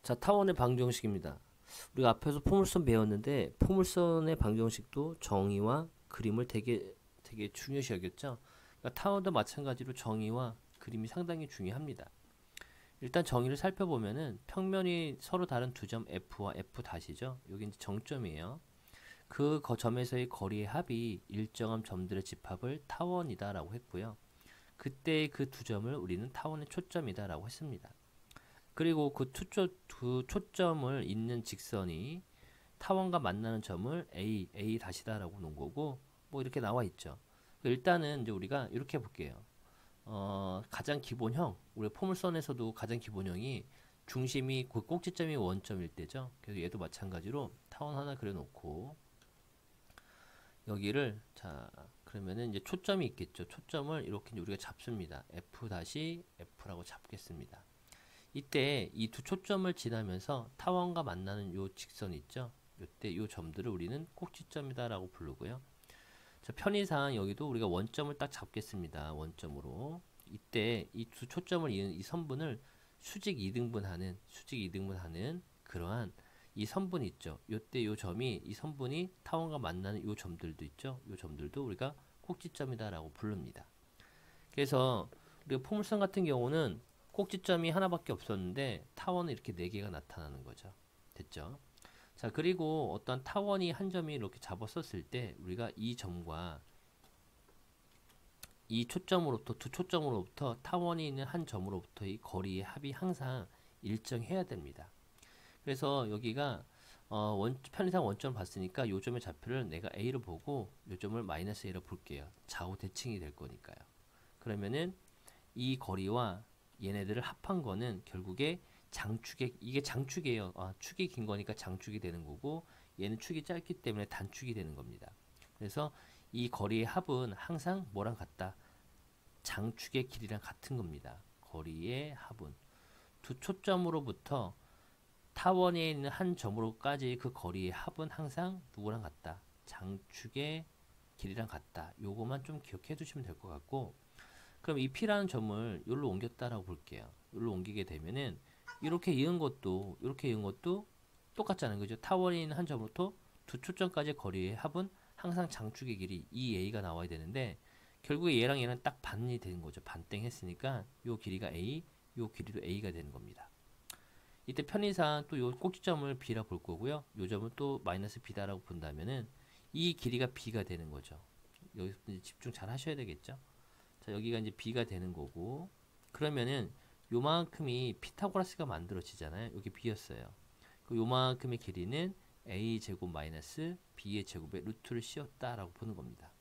자, 타원의 방정식입니다. 우리가 앞에서 포물선 배웠는데 포물선의 방정식도 정의와 그림을 되게 중요시 여겼죠. 그러니까 타원도 마찬가지로 정의와 그림이 상당히 중요합니다. 일단 정의를 살펴보면은 평면이 서로 다른 두 점 F와 F'이죠. 여기 이제 정점이에요. 그 점에서의 거리의 합이 일정한 점들의 집합을 타원이다라고 했고요. 그때 그 두 점을 우리는 타원의 초점이다라고 했습니다. 그리고 그 초점을 잇는 직선이 타원과 만나는 점을 A 다시다라고 놓은 거고, 뭐 이렇게 나와 있죠. 일단은 이제 우리가 이렇게 볼게요. 가장 기본형, 우리 포물선에서도 가장 기본형이 중심이 그 꼭지점이 원점일 때죠. 그래서 얘도 마찬가지로 타원 하나 그려놓고 여기를 자 그러면은 이제 초점이 있겠죠. 초점을 이렇게 이제 우리가 잡습니다. F'F라고 잡겠습니다. 이때 이 두 초점을 지나면서 타원과 만나는 요 직선 있죠. 이때 요 점들을 우리는 꼭지점이다라고 부르고요. 자, 편의상 여기도 우리가 원점을 딱 잡겠습니다. 원점으로. 이때 이 두 초점을 이은 이 선분을 수직 이등분하는 그러한 이 선분 있죠. 요때 요 점이 이 선분이 타원과 만나는 요 점들도 있죠. 요 점들도 우리가 꼭지점이다라고 부릅니다. 그래서 우리가 포물선 같은 경우는 꼭지점이 하나밖에 없었는데 타원은 이렇게 네 개가 나타나는 거죠. 됐죠? 자, 그리고 어떤 타원이 한 점이 이렇게 잡았었을 때 우리가 이 점과 이 초점으로부터 두 초점으로부터 타원이 있는 한 점으로부터 이 거리의 합이 항상 일정해야 됩니다. 그래서 여기가 편의상 원점 봤으니까 요 점의 좌표를 내가 A로 보고 요 점을 마이너스 A로 볼게요. 좌우 대칭이 될 거니까요. 그러면은 이 거리와 얘네들을 합한 거는 결국에 이게 장축이에요. 축이 긴 거니까 장축이 되는 거고 얘는 축이 짧기 때문에 단축이 되는 겁니다. 그래서 이 거리의 합은 항상 뭐랑 같다? 장축의 길이랑 같은 겁니다. 거리의 합은 두 초점으로부터 타원에 있는 한 점으로까지 그 거리의 합은 항상 누구랑 같다? 장축의 길이랑 같다. 요거만 좀 기억해 두시면 될 것 같고, 그럼 이 P라는 점을 여기로 옮겼다라고 볼게요. 여기로 옮기게 되면은 이렇게 이은 것도 똑같잖아요. 그죠? 타원에 있는 한 점부터 두 초점까지 거리의 합은 항상 장축의 길이 2A가 나와야 되는데 결국에 얘랑 딱 반이 되는 거죠. 반땡 했으니까 요 길이가 A, 요 길이도 A가 되는 겁니다. 이때 편의상 또 요 꼭지점을 B라 볼 거고요. 요 점을 또 마이너스 B다라고 본다면은 이 길이가 B가 되는 거죠. 여기서 집중 잘 하셔야 되겠죠. 자, 여기가 이제 B가 되는 거고, 그러면은 요만큼이 피타고라스가 만들어지잖아요. 여기 B였어요. 그 요만큼의 길이는 A 제곱 마이너스 B의 제곱에 루트를 씌웠다라고 보는 겁니다.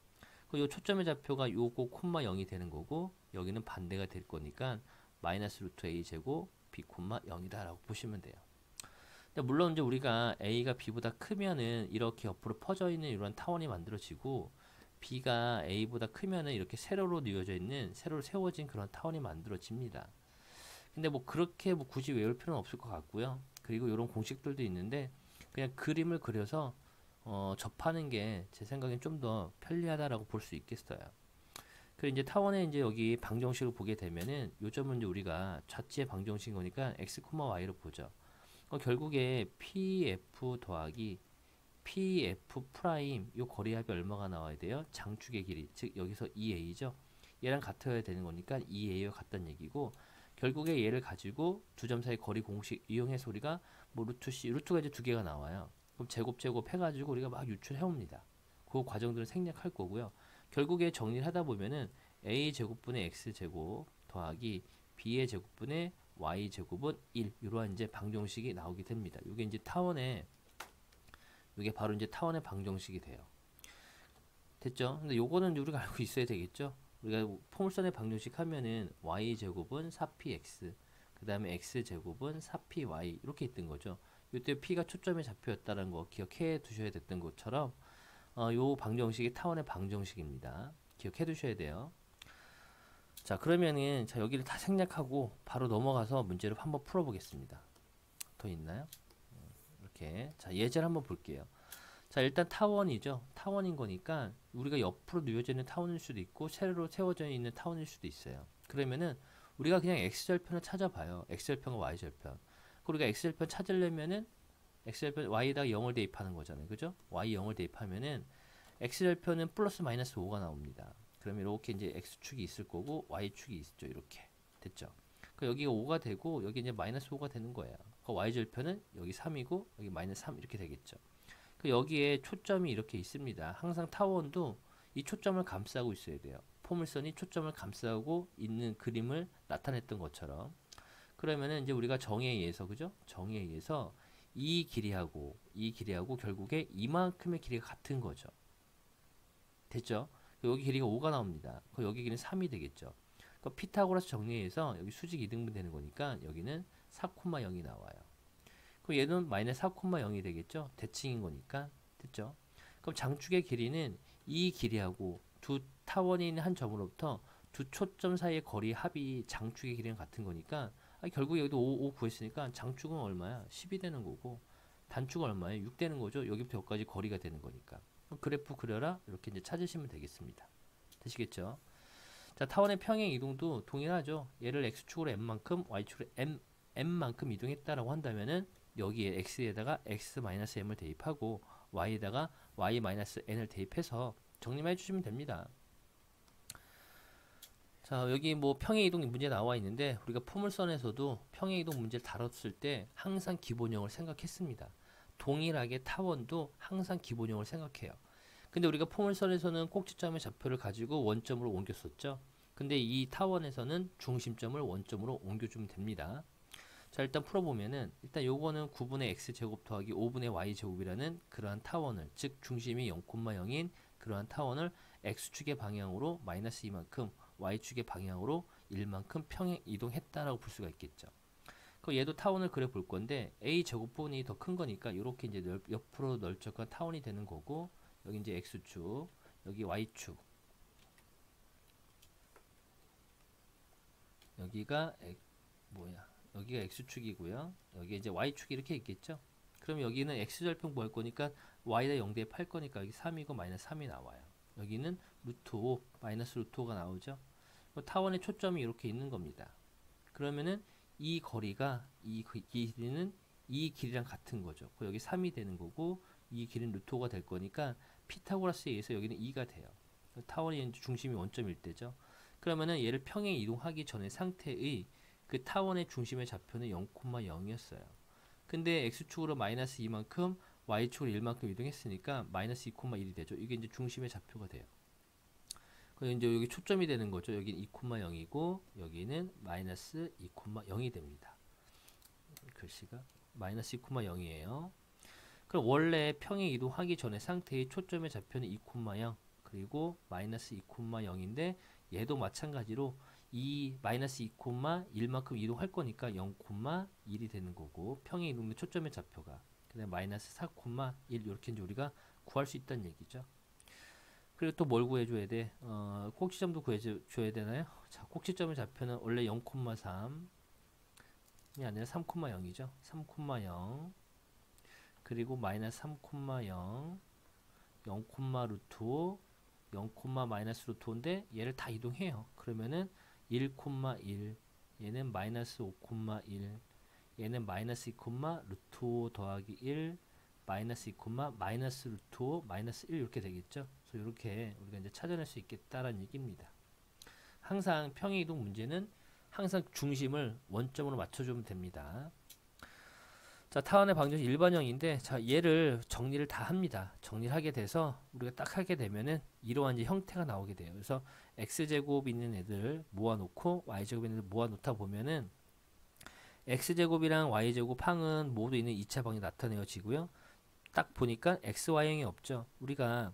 요 초점의 좌표가 요거 콤마 0이 되는 거고 여기는 반대가 될 거니까 마이너스 루트 A 제곱 B 콤마 0이다라고 보시면 돼요. 근데 물론 이제 우리가 A가 B보다 크면은 이렇게 옆으로 퍼져 있는 이런 타원이 만들어지고 B가 A보다 크면은 이렇게 세로로 뉘어져 있는 세로로 세워진 그런 타원이 만들어집니다. 근데 뭐 그렇게 뭐 굳이 외울 필요는 없을 것 같고요. 그리고 이런 공식들도 있는데 그냥 그림을 그려서 접하는 게 제 생각엔 좀 더 편리하다라고 볼 수 있겠어요. 그리고 이제 타원의 이제 여기 방정식을 보게 되면은 요점은 이제 우리가 좌지의 방정식인 거니까 x, y로 보죠. 결국에 PF 더하기 PF 프라임 요 거리합이 얼마가 나와야 돼요? 장축의 길이 즉 여기서 2A죠. 얘랑 같아야 되는 거니까 2A와 같다는 얘기고 결국에 얘를 가지고 두 점 사이 거리 공식 이용해서 우리가 뭐 루트 C 루트가 이제 두 개가 나와요. 그럼 제곱 해가지고 우리가 막 유출해 옵니다. 그 과정들을 생략할 거고요. 결국에 정리를 하다 보면은 A 제곱분의 X 제곱 더하기 B의 제곱분의 Y 제곱은 1 이러한 이제 방정식이 나오게 됩니다. 이게 바로 이제 타원의 방정식이 돼요. 됐죠? 근데 요거는 우리가 알고 있어야 되겠죠? 우리가 포물선의 방정식 하면은 y제곱은 4px 그 다음에 x제곱은 4py 이렇게 있던 거죠. 이때 p가 초점의 좌표였다는 거 기억해 두셔야 됐던 것처럼 요 방정식이 타원의 방정식입니다. 기억해 두셔야 돼요. 자, 그러면은 자 여기를 다 생략하고 바로 넘어가서 문제를 한번 풀어 보겠습니다. 더 있나요? 이렇게 자 예제를 한번 볼게요. 자, 일단 타원이죠. 타원인 거니까 우리가 옆으로 누워져 있는 타원일 수도 있고 세로로 세워져 있는 타원일 수도 있어요. 그러면은 우리가 그냥 x절편을 찾아봐요. x절편과 y절편. 우리가 x절편 찾으려면은 x절편 y에다가 0을 대입하는 거잖아요. 그죠? y 0을 대입하면은 x절편은 플러스 마이너스 5가 나옵니다. 그러면 이렇게 이제 x축이 있을 거고 y축이 있죠. 이렇게 됐죠? 여기가 5가 되고 여기 이제 마이너스 5가 되는 거예요. y절편은 여기 3이고 여기 마이너스 3 이렇게 되겠죠. 여기에 초점이 이렇게 있습니다. 항상 타원도 이 초점을 감싸고 있어야 돼요. 포물선이 초점을 감싸고 있는 그림을 나타냈던 것처럼. 그러면은 이제 우리가 정의에 의해서, 그죠? 정의에 의해서 이 길이하고 결국에 이만큼의 길이가 같은 거죠. 됐죠? 여기 길이가 5가 나옵니다. 여기 길이는 3이 되겠죠. 피타고라스 정리에 의해서 여기 수직 이등분 되는 거니까 여기는 4,0이 나와요. 그럼 얘는 마이너스 4,0이 되겠죠? 대칭인 거니까. 됐죠? 그럼 장축의 길이는 이 길이하고 두 타원이 있는 한 점으로부터 두 초점 사이의 거리 합이 장축의 길이랑 같은 거니까 결국 여기도 5 구했으니까 장축은 얼마야? 10이 되는 거고 단축은 얼마예요? 6 되는 거죠? 여기부터 여기까지 거리가 되는 거니까. 그래프 그려라 이렇게 이제 찾으시면 되겠습니다. 되시겠죠? 자, 타원의 평행 이동도 동일하죠. 얘를 x축으로 m만큼 y축으로 m만큼 이동했다라고 한다면은 여기에 x에다가 x-m을 대입하고 y에다가 y-n을 대입해서 정리만 해주시면 됩니다. 자, 여기 뭐 평행 이동 문제 나와 있는데 우리가 포물선에서도 평행 이동 문제를 다뤘을 때 항상 기본형을 생각했습니다. 동일하게 타원도 항상 기본형을 생각해요. 근데 우리가 포물선에서는 꼭지점의 좌표를 가지고 원점으로 옮겼었죠. 근데 이 타원에서는 중심점을 원점으로 옮겨주면 됩니다. 자, 일단 풀어보면은 일단 요거는 9분의 x제곱 더하기 5분의 y제곱이라는 그러한 타원을, 즉 중심이 0,0인 그러한 타원을 x축의 방향으로 마이너스 2만큼 y축의 방향으로 1만큼 평행 이동했다라고 볼 수가 있겠죠. 그 얘도 타원을 그려 볼 건데 a 제곱분이 더 큰 거니까 이렇게 이제 옆으로 넓적한 타원이 되는 거고 여기 이제 x축, 여기 y축, 여기가 여기가 x축이고요. 여기 이제 y축이 이렇게 있겠죠. 그럼 여기는 x절편 구할 거니까 y다 0 대입할 거니까 여기 3이고 마이너스 3이 나와요. 여기는 루트 5, 마이너스 루트 5가 나오죠. 타원의 초점이 이렇게 있는 겁니다. 그러면은 이 거리가 이 길이는 이 길이랑 같은 거죠. 여기 3이 되는 거고 이 길이는 루트 5가 될 거니까 피타고라스에 의해서 여기는 2가 돼요. 타원의 중심이 원점일 때죠. 그러면은 얘를 평행 이동하기 전의 상태의 그 타원의 중심의 좌표는 0,0이었어요. 근데 x축으로 마이너스 2만큼 y축으로 1만큼 이동했으니까 마이너스 2,1이 되죠. 이게 이제 중심의 좌표가 돼요. 그래서 이제 여기 초점이 되는 거죠. 여기는 2,0이고 여기는 마이너스 2,0이 됩니다. 글씨가 마이너스 2,0이에요. 그럼 원래 평행 이동하기 전에 상태의 초점의 좌표는 2,0 그리고 마이너스 2,0인데 얘도 마찬가지로 이 마이너스 2,1만큼 이동할 거니까 0,1이 되는 거고 평행 이동의 초점의 좌표가 그다음 마이너스 4,1 이렇게 이제 우리가 구할 수 있다는 얘기죠. 그리고 또 뭘 구해줘야 돼? 꼭지점도 구해줘야 되나요? 자, 꼭지점의 좌표는 원래 0,3이 아니라 3,0이죠. 3,0 그리고 마이너스 3,0 0, 루트 5 0, 마이너스 루트 5인데 얘를 다 이동해요. 그러면은 1,1 얘는 마이너스 5,1 얘는 마이너스 2, 루트 5 더하기 1 마이너스 2, 마이너스 루트 5 마이너스 1 이렇게 되겠죠. 그래서 이렇게 우리가 이제 찾아낼 수 있겠다라는 얘기입니다. 항상 평행이동 문제는 항상 중심을 원점으로 맞춰주면 됩니다. 자, 타원의 방정식 일반형인데 자, 얘를 정리를 다 합니다. 정리를 하게 돼서 우리가 딱 하게 되면은 이러한 이제 형태가 나오게 돼요. 그래서 x제곱 있는 애들 모아놓고 y제곱 있는 애들 모아놓다 보면은 x제곱이랑 y제곱 항은 모두 있는 2차 방이 나타내어지고요. 딱 보니까 xy형이 없죠. 우리가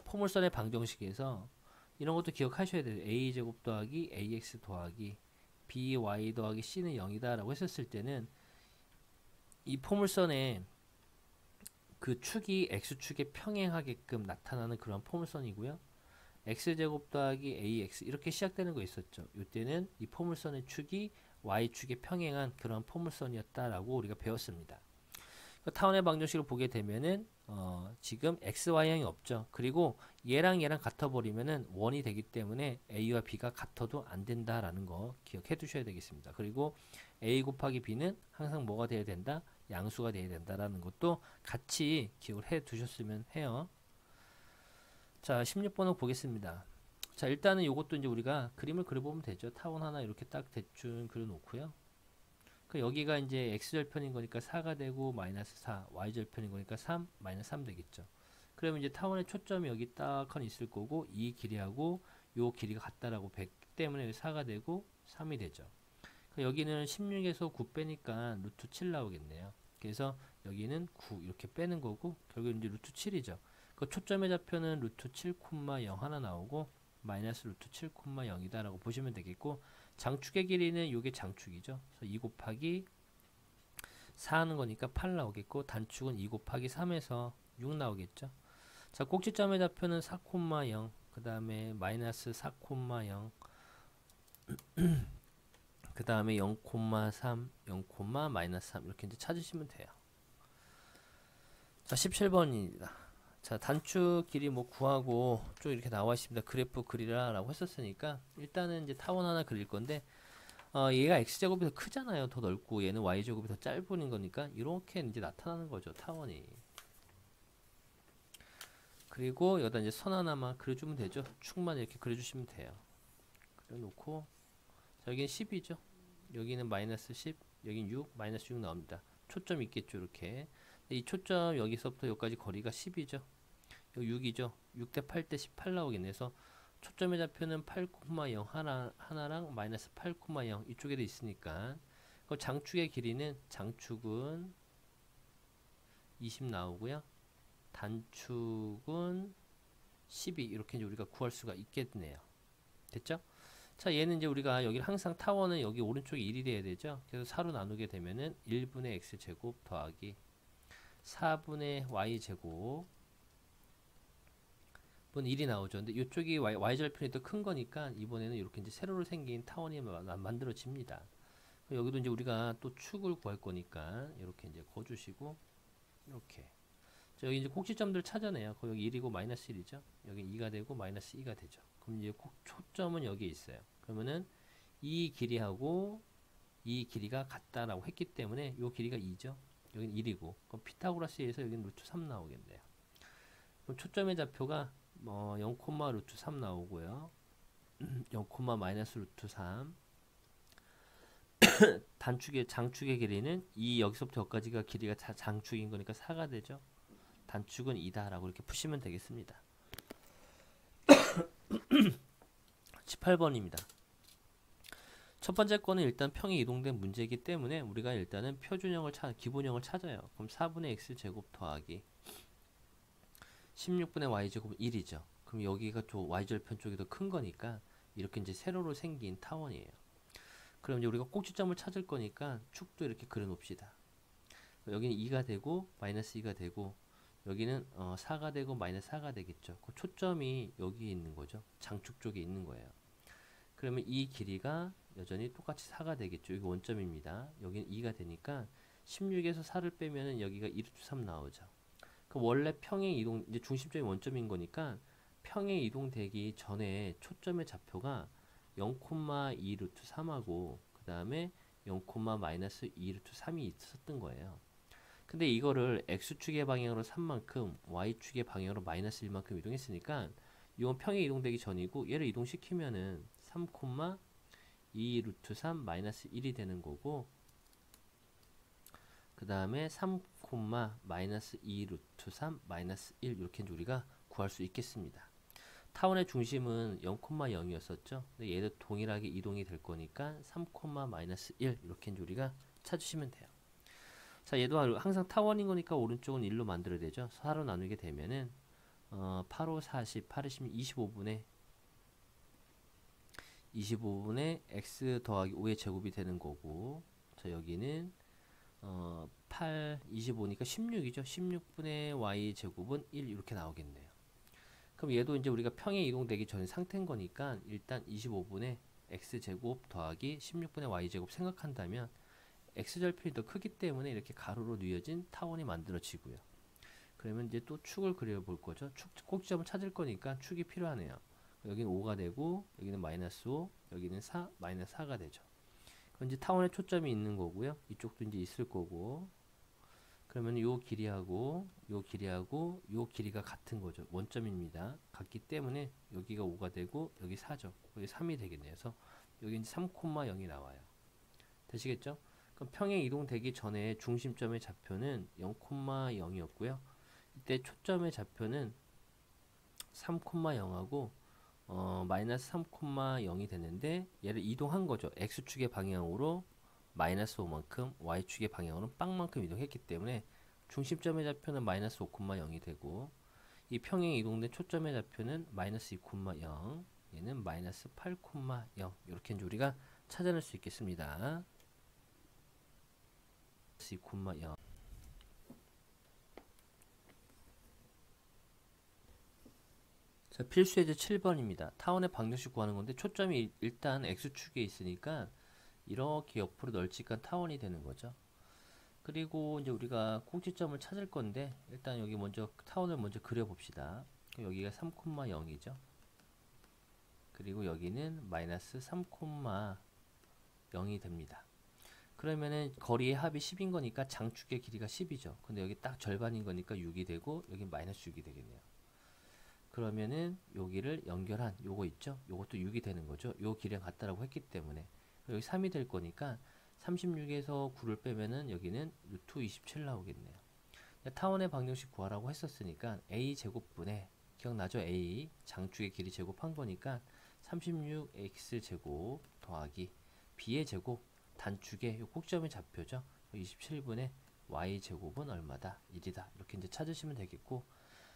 포물선의 방정식에서 이런 것도 기억하셔야 돼요. a제곱 더하기 ax 더하기 by 더하기 c는 0이다 라고 했었을 때는 이 포물선의 그 축이 x축에 평행하게끔 나타나는 그런 포물선이고요. x제곱 더하기 ax 이렇게 시작되는 거 있었죠. 이때는 이 포물선의 축이 y축에 평행한 그런 포물선이었다라고 우리가 배웠습니다. 그 타원의 방정식을 보게 되면은 지금 xy형이 없죠. 그리고 얘랑 얘랑 같아 버리면은 원이 되기 때문에 a와 b가 같아도 안 된다라는 거 기억해 두셔야 되겠습니다. 그리고 a 곱하기 b는 항상 뭐가 돼야 된다? 양수가 돼야 된다라는 것도 같이 기억을 해 두셨으면 해요. 자, 16번을 보겠습니다. 자, 일단은 요것도 이제 우리가 그림을 그려보면 되죠. 타원 하나 이렇게 딱 대충 그려 놓고요. 그 여기가 이제 x절편인 거니까 4가 되고 마이너스 4, y절편인 거니까 3, 마이너스 3 되겠죠. 그러면 이제 타원의 초점이 여기 딱 있을 거고 이 길이하고 요 길이가 같다라고 뵙기 때문에 4가 되고 3이 되죠. 여기는 16에서 9 빼니까 루트 7 나오겠네요. 그래서 여기는 9 이렇게 빼는 거고 결국 이제 루트 7이죠. 그 초점의 좌표는 루트 7,0 하나 나오고 마이너스 루트 7,0이다 라고 보시면 되겠고 장축의 길이는 요게 장축이죠. 그래서 2 곱하기 4 하는 거니까 8 나오겠고 단축은 2 곱하기 3에서 6 나오겠죠. 자, 꼭지점의 좌표는 4,0 그 다음에 마이너스 4,0 그 다음에 0,3 0, 마이너스 3 이렇게 이제 찾으시면 돼요. 자, 17번입니다. 자, 단축 길이 뭐 구하고 쭉 이렇게 나와 있습니다. 그래프 그리라 라고 했었으니까 일단은 이제 타원 하나 그릴 건데 얘가 x제곱이 더 크잖아요. 더 넓고 얘는 y제곱이 더 짧은 거니까 이렇게 이제 나타나는 거죠. 타원이. 그리고 여기다 이제 선 하나만 그려주면 되죠. 축만 이렇게 그려주시면 돼요. 그려놓고 자, 여기는 10이죠. 여기는 마이너스 10, 여기는 6, 마이너스 6 나옵니다. 초점 있겠죠. 이렇게 이 초점 여기서부터 여기까지 거리가 10이죠. 여기 6이죠. 6대 8대 18 나오겠네. 그래서 초점의 좌표는 8,0 하나랑 마이너스 8,0 이쪽에도 있으니까 그 장축의 길이는 장축은 20 나오고요. 단축은 12 이렇게 이제 우리가 구할 수가 있겠네요. 됐죠? 자, 얘는 이제 우리가 여기 항상 타원은 여기 오른쪽에 1이 돼야 되죠. 그래서 4로 나누게 되면은 1분의 x제곱 더하기 4분의 y제곱 분 1이 나오죠. 근데 이쪽이 y절편이 더 큰 거니까 이번에는 이렇게 이제 세로로 생긴 타원이 만들어집니다. 여기도 이제 우리가 또 축을 구할 거니까 이렇게 이제 거주시고 이렇게. 자, 여기 이제 꼭지점들 찾아내요. 여기 1이고 마이너스 1이죠. 여기 2가 되고 마이너스 2가 되죠. 그럼 이제 초점은 여기에 있어요. 그러면은 이 길이하고 이 길이가 같다라고 했기 때문에 이 길이가 2죠. 여기는 1이고 그럼 피타고라스에서 여기는 루트 3 나오겠네요. 그럼 초점의 좌표가 0, 루트 3 나오고요. 0, 마이너스 루트 3 장축의 길이는 이 여기서부터 여기까지가 길이가 장축인 거니까 4가 되죠. 단축은 2다 라고 이렇게 푸시면 되겠습니다. 18번입니다. 첫 번째 거는 일단 평이 이동된 문제이기 때문에 우리가 일단은 표준형을 기본형을 찾아요. 그럼 4분의 x제곱 더하기 16분의 y제곱은 1이죠. 그럼 여기가 또 y절편 쪽이 더 큰 거니까 이렇게 이제 세로로 생긴 타원이에요. 그럼 이제 우리가 꼭지점을 찾을 거니까 축도 이렇게 그려 놓읍시다. 여기는 2가 되고 마이너스 2가 되고 여기는 4가 되고 마이너스 4가 되겠죠. 그 초점이 여기 있는 거죠. 장축 쪽에 있는 거예요. 그러면 이 길이가 여전히 똑같이 4가 되겠죠. 여기 원점입니다. 여기는 2가 되니까 16에서 4를 빼면은 여기가 2루트 3 나오죠. 그 원래 평행 이동 이제 중심점이 원점인 거니까 평행 이동되기 전에 초점의 좌표가 0,2 루트 3하고 그 다음에 0, 마이너스 2 루트 3이 있었던 거예요. 근데 이거를 x축의 방향으로 3만큼 y축의 방향으로 마이너스 1만큼 이동했으니까 이건 평행 이동되기 전이고 얘를 이동시키면은 3, 2 루트 3 마이너스 1이 되는 거고 그 다음에 3, 마이너스 2 루트 3 마이너스 1 이렇게 우리가 구할 수 있겠습니다. 타원의 중심은 0,0이었었죠. 근데 얘도 동일하게 이동이 될 거니까 3, 마이너스 1 이렇게 우리가 찾으시면 돼요. 자, 얘도 항상 타원인 거니까 오른쪽은 1로 만들어야 되죠. 4로 나누게 되면은 8, 5, 40, 8이시면 25분의 x 더하기 5의 제곱이 되는 거고 자, 여기는 8, 25니까 16이죠. 16분의 y 제곱은 1 이렇게 나오겠네요. 그럼 얘도 이제 우리가 평행 이동되기 전 상태인 거니까 일단 25분의 x 제곱 더하기 16분의 y 제곱 생각한다면 x절편이 더 크기 때문에 이렇게 가로로 뉘어진 타원이 만들어지고요. 그러면 이제 또 축을 그려볼 거죠. 꼭지점을 찾을 거니까 축이 필요하네요. 여기는 5가 되고 여기는 마이너스 5, 여기는 4, 마이너스 4가 되죠. 그럼 이제 타원에 초점이 있는 거고요. 이쪽도 이제 있을 거고. 그러면 요 길이하고 요 길이하고 요 길이가 같은 거죠. 원점입니다. 같기 때문에 여기가 5가 되고 여기 4죠. 여기 3이 되겠네요. 그래서 여기 이제 3,0이 나와요. 되시겠죠? 그럼 평행 이동되기 전에 중심점의 좌표는 0,0이었고요. 이때 초점의 좌표는 3,0하고 마이너스 3,0이 되는데 얘를 이동한 거죠. x축의 방향으로 마이너스 5만큼, y축의 방향으로는 빵만큼 이동했기 때문에 중심점의 좌표는 마이너스 5,0이 되고 이 평행 이동된 초점의 좌표는 마이너스 2,0, 얘는 마이너스 8,0 이렇게 이제 우리가 찾아낼 수 있겠습니다. 2,0. 자, 필수예제 7번입니다. 타원의 방정식 구하는 건데 초점이 일단 x축에 있으니까 이렇게 옆으로 널찍한 타원이 되는 거죠. 그리고 이제 우리가 꼭지점을 찾을 건데 일단 여기 먼저 타원을 먼저 그려봅시다. 여기가 3,0이죠. 그리고 여기는 마이너스 3,0이 됩니다. 그러면은 거리의 합이 10인 거니까 장축의 길이가 10이죠. 근데 여기 딱 절반인 거니까 6이 되고 여기 마이너스 6이 되겠네요. 그러면은 여기를 연결한 요거 있죠? 요것도 6이 되는 거죠. 요 길이랑 같다라고 했기 때문에 여기 3이 될 거니까 36에서 9를 빼면은 여기는 루트 27 나오겠네요. 타원의 방정식 구하라고 했었으니까 a 제곱분의 기억나죠? a 장축의 길이 제곱한 거니까 36x 제곱 더하기 b의 제곱 단축의 요 꼭점의 좌표죠. 27분의 y 제곱은 얼마다? 1이다. 이렇게 이제 찾으시면 되겠고,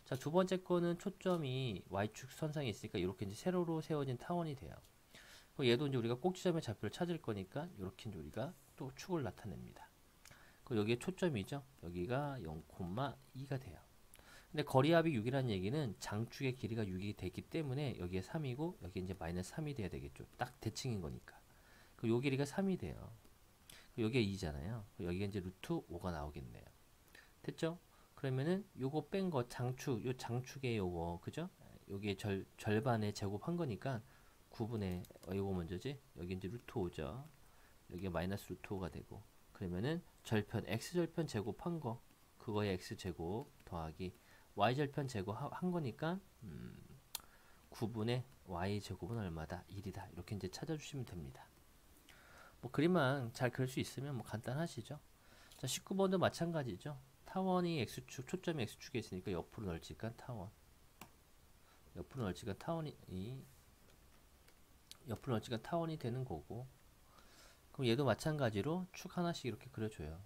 자, 두 번째 거는 초점이 y축 선상에 있으니까 이렇게 이제 세로로 세워진 타원이 돼요. 얘도 이제 우리가 꼭지점의 좌표를 찾을 거니까 이렇게 이제 우리가 또 축을 나타냅니다. 여기에 초점이죠. 여기가 0,2가 돼요. 근데 거리합이 6이라는 얘기는 장축의 길이가 6이 되기 때문에 여기에 3이고 여기 이제 마이너스 3이 돼야 되겠죠. 딱 대칭인 거니까. 요 길이가 3이 돼요. 여기가 2잖아요. 여기가 이제 루트 5가 나오겠네요. 됐죠? 그러면은 요거 뺀 거 장축, 요 장축의 요거 그죠? 여기에 절반에 제곱한 거니까 9분의 요거 먼저지. 여기 이제 루트 5죠. 여기가 마이너스 루트 5가 되고, 그러면은 절편 x절편 제곱한 거 그거의 x제곱 더하기 y절편 제곱한 거니까 9분의 y제곱은 얼마다? 1이다. 이렇게 이제 찾아주시면 됩니다. 뭐 그림만 잘 그릴 수 있으면 뭐 간단하시죠. 자, 19번도 마찬가지죠. 타원이 x축, 초점이 x축에 있으니까 옆으로 널찍한 타원. 옆으로 널찍한 타원이 되는 거고, 그럼 얘도 마찬가지로 축 하나씩 이렇게 그려줘요.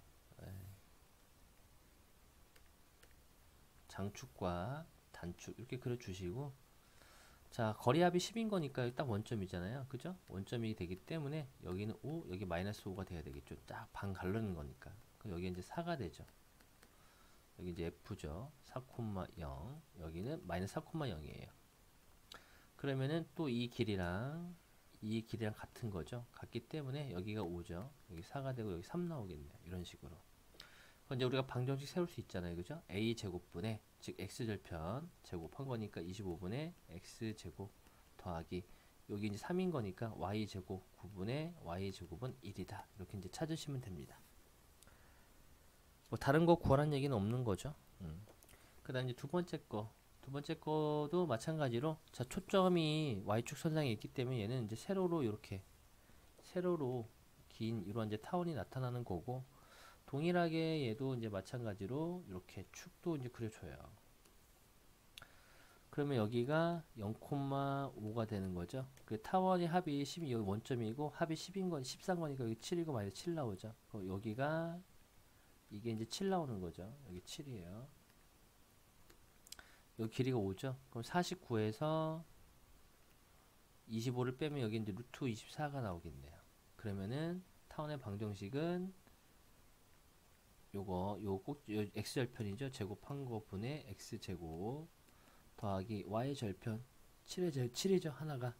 장축과 단축 이렇게 그려주시고, 자, 거리합이 10인 거니까 딱 원점이잖아요. 그죠? 원점이 되기 때문에 여기는 5, 여기 마이너스 5가 돼야 되겠죠. 딱 반 갈르는 거니까. 그럼 여기 이제 4가 되죠. 여기 이제 F죠. 4,0. 여기는 마이너스 4,0이에요. 그러면은 또 이 길이랑 같은 거죠. 같기 때문에 여기가 5죠. 여기 4가 되고 여기 3 나오겠네요. 이런 식으로. 이제 우리가 방정식 세울 수 있잖아요. 그죠? a 제곱분의 즉 x절편 제곱한 거니까 25분의 x제곱 더하기 여기 이제 3인 거니까 y제곱 9분의 y제곱은 1이다. 이렇게 이제 찾으시면 됩니다. 뭐 다른 거 구하라는 얘기는 없는 거죠. 그다음 이제 두 번째 거도 마찬가지로, 자, 초점이 y축 선상에 있기 때문에 얘는 이제 세로로 이렇게 세로로 긴 이런 이제 타원이 나타나는 거고, 동일하게 얘도 이제 마찬가지로 이렇게 축도 이제 그려줘요. 그러면 여기가 0,5가 되는 거죠. 그 타원의 합이 10이 여기 원점이고 합이 10인 건 13 거니까 여기 7이고 마이너스 7 나오죠. 여기가 이게 이제 7 나오는 거죠. 여기 7이에요. 여기 길이가 5죠. 그럼 49에서 25를 빼면 여기 이제 루트 24가 나오겠네요. 그러면은 타원의 방정식은 요 x절편이죠. 제곱한 거 분의 x제곱 더하기 y절편 7이죠. 하나가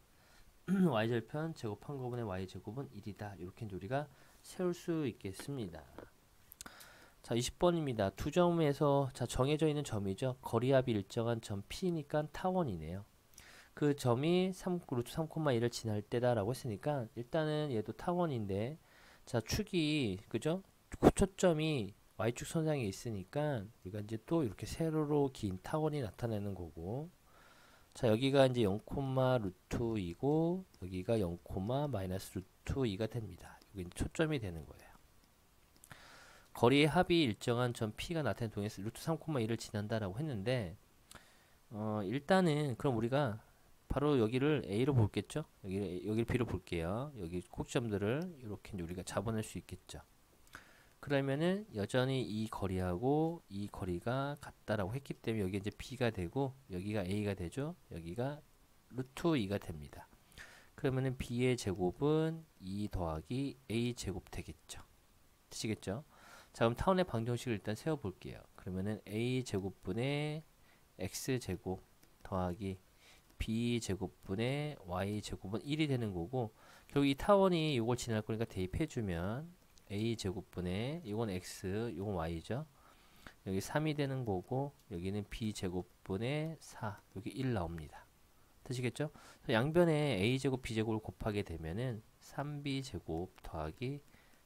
y절편 제곱한 거 분의 y제곱은 1이다. 이렇게 이제 우리가 세울 수 있겠습니다. 자, 20번입니다. 두 점에서 자 정해져 있는 점이죠. 거리합이 일정한 점 P니까 타원이네요. 그 점이 3, 루트 3,1을 지날 때다라고 했으니까 일단은 얘도 타원인데 자 축이 그죠? 초점이 y축 선상에 있으니까 우리가 이제 또 이렇게 세로로 긴 타원이 나타나는 거고 자 여기가 이제 0, 루트 2고 여기가 0, 마이너스 루트 2가 됩니다. 여기 초점이 되는 거예요. 거리의 합이 일정한 점 P가 나타낸 동에서 루트 3,1을 지난다라고 했는데 일단은 그럼 우리가 바로 여기를 A로 볼겠죠? 여기를 B로 볼게요. 여기 꼭지점들을 이렇게 이제 우리가 잡아낼 수 있겠죠. 그러면은 여전히 이 거리하고 이 거리가 같다라고 했기 때문에 여기 이제 B가 되고 여기가 A가 되죠. 여기가 루트 2가 됩니다. 그러면은 B의 제곱은 2 더하기 A 제곱 되겠죠. 되시겠죠? 자 그럼 타원의 방정식을 일단 세워볼게요. 그러면은 A 제곱분의 X 제곱 더하기 B 제곱분의 Y 제곱은 1이 되는 거고 결국 이 타원이 이걸 지날 거니까 대입해주면 A 제곱분의 이건 X 이건 Y죠. 여기 3이 되는 거고 여기는 B 제곱분의 4 여기 1 나옵니다. 되시겠죠? 양변에 A 제곱 B 제곱을 곱하게 되면은 3B 제곱 더하기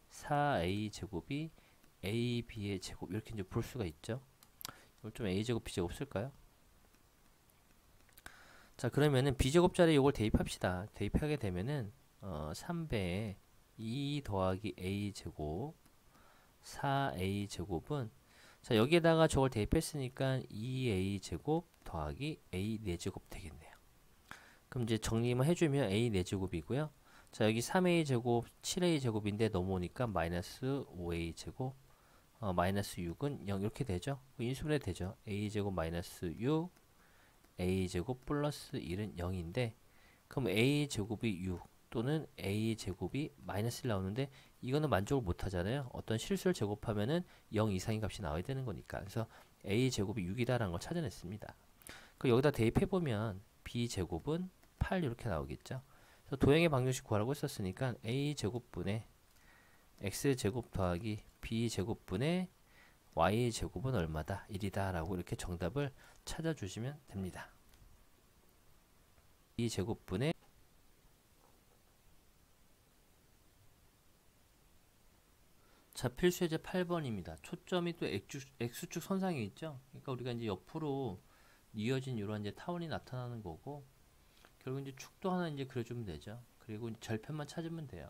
4A 제곱이 AB의 제곱 이렇게 이제 볼 수가 있죠. 이걸 좀 A 제곱 B 제곱 쓸까요? 자 그러면은 B제곱자리에 이걸 대입합시다. 대입하게 되면은 3배에 2 더하기 A제곱 4A제곱은 자 여기에다가 저걸 대입했으니까 2A제곱 더하기 A 4제곱 되겠네요. 그럼 이제 정리만 해주면 A 4제곱이고요. 자 여기 3A제곱 7A제곱인데 넘어오니까 마이너스 5A제곱 마이너스 6은 0 이렇게 되죠. 인수분해 되죠. A제곱 마이너스 6 A제곱 플러스 1은 0인데 그럼 A제곱이 6 또는 A제곱이 마이너스 1 나오는데 이거는 만족을 못하잖아요. 어떤 실수를 제곱하면은 0 이상의 값이 나와야 되는 거니까. 그래서 A제곱이 6이다라는 걸 찾아냈습니다. 그 여기다 대입해보면 B제곱은 8 이렇게 나오겠죠. 그래서 도형의 방정식 구하라고 했었으니까 A제곱분의 X제곱 더하기 B제곱분의 Y제곱은 얼마다? 1이다 라고 이렇게 정답을 찾아주시면 됩니다. 이 제곱분의 자 필수예제 8번입니다. 초점이 또 X축 선상에 있죠. 그러니까 우리가 이제 옆으로 이어진 이런 이제 타원이 나타나는 거고 결국 이제 축도 하나 이제 그려주면 되죠. 그리고 절편만 찾으면 돼요.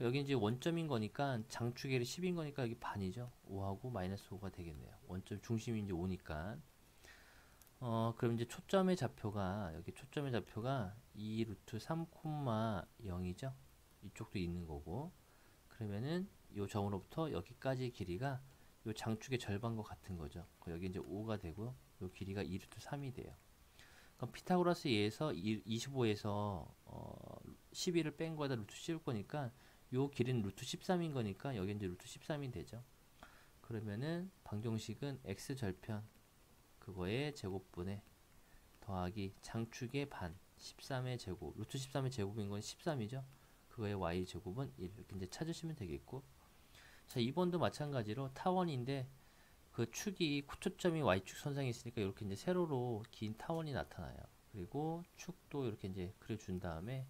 여기 이제 원점인 거니까 장축의 10인 거니까 여기 반이죠. 5하고 마이너스 5가 되겠네요. 원점 중심이 이제 5니까. 그럼 이제 초점의 좌표가 여기 초점의 좌표가 2 루트 3, 0이죠. 이쪽도 있는 거고. 그러면은 요 점으로부터 여기까지 길이가 요 장축의 절반과 같은 거죠. 여기 이제 5가 되고 요 길이가 2 루트 3이 돼요. 그럼 피타고라스 예에서 25에서 12를 뺀 거에다 루트 씌울 거니까 요 길이는 루트 13인 거니까 여기 이제 루트 13이 되죠. 그러면은 방정식은 x 절편 그거의 제곱분의 더하기 장축의 반 13의 제곱 루트 13의 제곱인 건 13이죠. 그거의 y 제곱은 1 이렇게 이제 찾으시면 되겠고 자 2번도 마찬가지로 타원인데 그 축이 초점이 y축 선상에 있으니까 이렇게 이제 세로로 긴 타원이 나타나요. 그리고 축도 이렇게 이제 그려준 다음에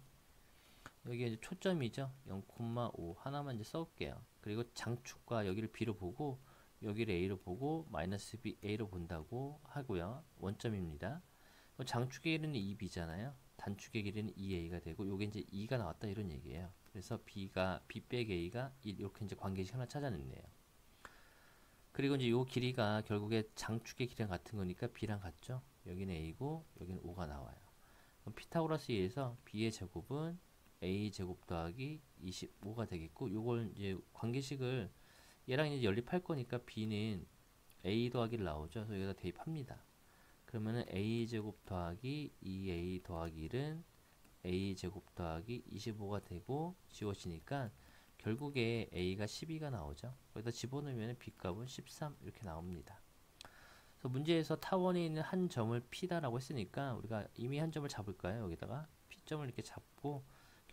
여기 이제 초점이죠. 0,5 하나만 이제 써올게요. 그리고 장축과 여기를 B로 보고 여기를 A로 보고 마이너스 B A로 본다고 하고요. 원점입니다. 장축의 길이는 2B잖아요. 단축의 길이는 2A가 되고 요게 이제 2가 나왔다 이런 얘기예요. 그래서 B가 B 빼기 A가 1 이렇게 이제 관계식 하나 찾아냈네요. 그리고 이제 요 길이가 결국에 장축의 길이랑 같은 거니까 B랑 같죠. 여기는 A고 여기는 5가 나와요. 그럼 피타고라스에서 B의 제곱은 A 제곱 더하기 25가 되겠고 요걸 이제 관계식을 얘랑 이제 연립할 거니까 B는 A 더하기를 나오죠. 그래서 여기다 대입합니다. 그러면은 A 제곱 더하기 2A 더하기 1은 A 제곱 더하기 25가 되고 지워지니까 결국에 A가 12가 나오죠. 거기다 집어넣으면 B값은 13 이렇게 나옵니다. 그래서 문제에서 타원에 있는 한 점을 P다라고 했으니까 우리가 이미 한 점을 잡을까요? 여기다가 P점을 이렇게 잡고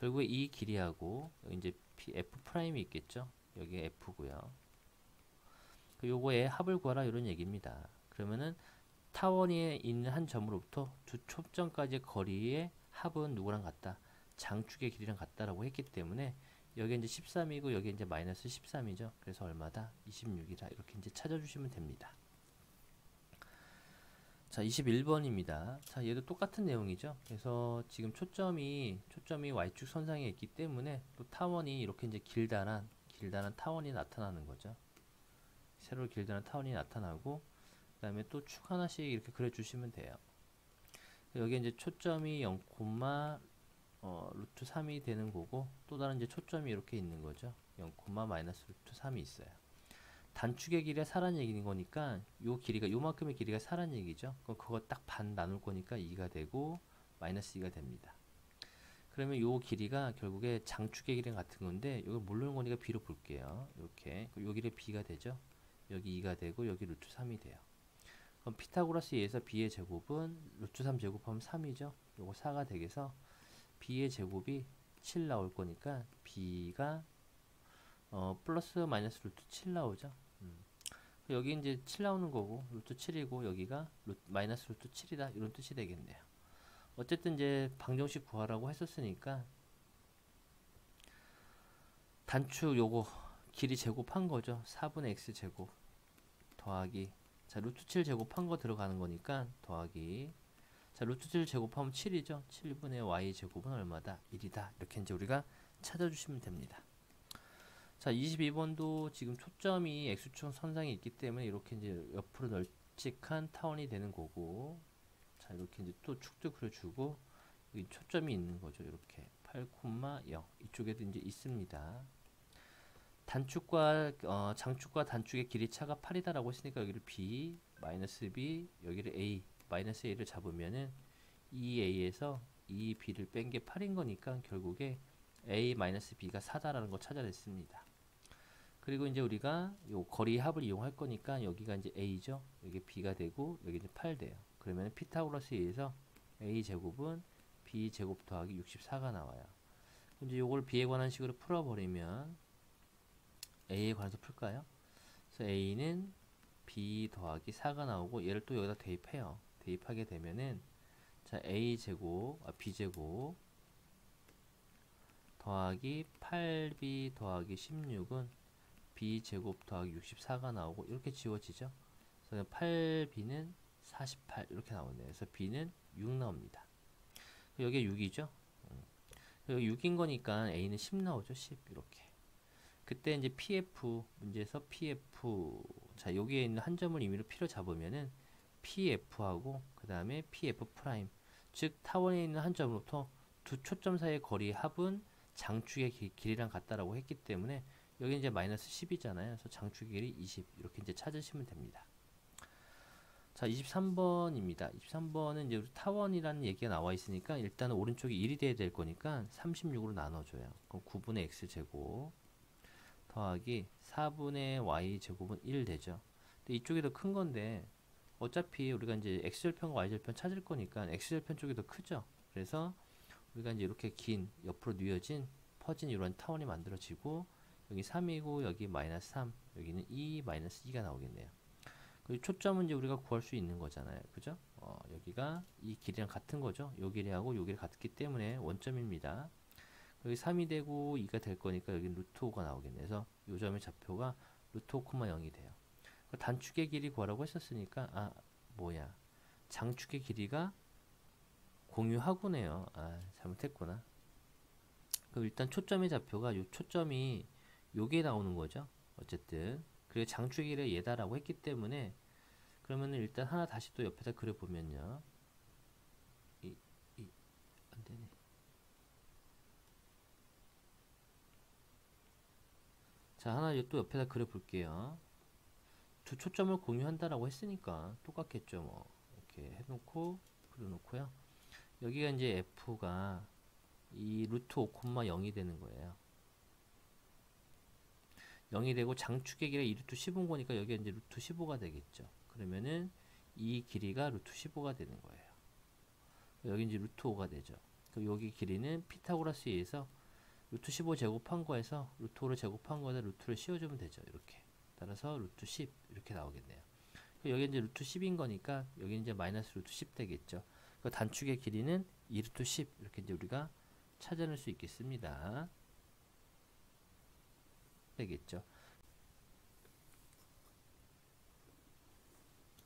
결국에 이 길이하고 여기 이제 f 프라임이 있겠죠. 여기 f고요. 요거의 합을 구하라 이런 얘기입니다. 그러면은 타원에 있는 한 점으로부터 두 촉점까지의 거리의 합은 누구랑 같다? 장축의 길이랑 같다라고 했기 때문에 여기 이제 13이고 여기 이제 마이너스 13이죠. 그래서 얼마다? 26이다. 이렇게 이제 찾아주시면 됩니다. 자, 21번입니다. 자, 얘도 똑같은 내용이죠. 그래서 지금 초점이 y축 선상에 있기 때문에 또 타원이 이렇게 이제 길다란 타원이 나타나는 거죠. 세로 길다란 타원이 나타나고 그 다음에 또 축 하나씩 이렇게 그려주시면 돼요. 여기 이제 초점이 0, 루트 3이 되는 거고 또 다른 이제 초점이 이렇게 있는 거죠. 0, 마이너스 루트 3이 있어요. 단축의 길이가 4란 얘기인 거니까 요 길이가 요만큼의 길이가 4란 얘기죠. 그럼 그거 딱 반 나눌 거니까 2가 되고 마이너스 2가 됩니다. 그러면 요 길이가 결국에 장축의 길이랑 같은 건데 이걸 모르는 거니까 b로 볼게요. 이렇게 요 길이 b가 되죠. 여기 2가 되고 여기 루트 3이 돼요. 그럼 피타고라스 2에서 b의 제곱은 루트 3 제곱하면 3이죠. 요거 4가 되겠어. b의 제곱이 7 나올 거니까 b가 플러스 마이너스 루트 7 나오죠. 여기 이제 7 나오는 거고 루트 7이고 여기가 마이너스 루트 7이다 이런 뜻이 되겠네요. 어쨌든 이제 방정식 구하라고 했었으니까 단축 요거 길이 제곱한 거죠. 4분의 x 제곱 더하기 자 루트 7 제곱한 거 들어가는 거니까 더하기 자 루트 7 제곱하면 7이죠. 7분의 y 제곱은 얼마다? 1이다. 이렇게 이제 우리가 찾아주시면 됩니다. 자 22번도 지금 초점이 x축 선상에 있기 때문에 이렇게 이제 옆으로 널찍한 타원이 되는 거고 자 이렇게 이제 또 축도 그려주고 여기 초점이 있는 거죠. 이렇게 8,0 이쪽에도 이제 있습니다. 단축과 장축과 단축의 길이 차가 8이다라고 했으니까 여기를 b 마이너스 b 여기를 a 마이너스 a를 잡으면은 2a에서 2b를 뺀 게 8인 거니까 결국에 a 마이너스 b가 4다라는 거 찾아냈습니다. 그리고 이제 우리가 요 거리 합을 이용할 거니까 여기가 이제 a죠. 여기 b가 되고 여기 이제 8 돼요. 그러면 피타고라스에 의해서 a 제곱은 b 제곱 더하기 64가 나와요. 이제 요걸 b에 관한 식으로 풀어버리면 a에 관해서 풀까요? 그래서 a는 b 더하기 4가 나오고 얘를 또 여기다 대입해요. 대입하게 되면은 자 a 제곱 b 제곱 더하기 8b 더하기 16은 b 제곱 더하기 64가 나오고 이렇게 지워지죠. 그래서 8b는 48 이렇게 나오네요. 그래서 b는 6 나옵니다. 여기에 6이죠. 여기 6인 거니까 a는 10 나오죠. 10 이렇게. 그때 이제 pf 문제에서 pf 자 여기에 있는 한 점을 임의로 p로 잡으면은 pf하고 그 다음에 pf 프라임 즉 타원에 있는 한 점으로부터 두 초점 사이의 거리의 합은 장축의 길이랑 같다라고 했기 때문에 여기 이제 마이너스 10이잖아요. 그래서 장축의 길이 20 이렇게 이제 찾으시면 됩니다. 자 23번입니다. 23번은 이제 타원이라는 얘기가 나와 있으니까 일단은 오른쪽이 1이 돼야 될 거니까 36으로 나눠줘요. 그럼 9분의 x 제곱 더하기 4분의 y 제곱은 1 되죠. 근데 이쪽이 더 큰 건데 어차피 우리가 이제 x절편과 y절편 찾을 거니까 x절편 쪽이 더 크죠. 그래서 우리가 이제 이렇게 긴 옆으로 뉘어진 퍼진 이런 타원이 만들어지고 여기 3이고 여기 마이너스 3 여기는 2 마이너스 2가 나오겠네요. 그리고 초점은 이제 우리가 구할 수 있는 거잖아요. 그죠? 여기가 이 길이랑 같은 거죠. 요 길이하고 요 길이 같기 때문에 원점입니다. 여기 3이 되고 2가 될 거니까 여기 루트 5가 나오겠네요. 그래서 요 점의 좌표가 루트 5, 0이 돼요. 단축의 길이 구하라고 했었으니까 장축의 길이가 공유하고네요. 잘못했구나. 그럼 일단 초점의 좌표가 요 초점이 요게 나오는 거죠. 어쨌든 그리고 장축의 길이 얘다라고 했기 때문에 그러면은 일단 하나 다시 또 옆에다 그려보면요. 안되네. 자 하나 또 옆에다 그려볼게요. 두 초점을 공유한다라고 했으니까 똑같겠죠. 뭐 이렇게 해놓고 그려놓고요. 여기가 이제 f가 이 루트 5, 0이 되는 거예요. 0이 되고 장축의 길이가 2루트 15인 거니까 여기가 이제 루트 15가 되겠죠. 그러면은 이 길이가 루트 15가 되는 거예요. 여기 이제 루트 5가 되죠. 그럼 여기 길이는 피타고라스에 의해서 루트 15 제곱한 거에서 루트 5를 제곱한 거에다 루트를 씌워주면 되죠. 이렇게. 따라서 루트 10 이렇게 나오겠네요. 여기 이제 루트 10인 거니까 여기 이제 마이너스 루트 10 되겠죠. 그 단축의 길이는 2 루트 10 이렇게 이제 우리가 찾아낼 수 있겠습니다. 되겠죠.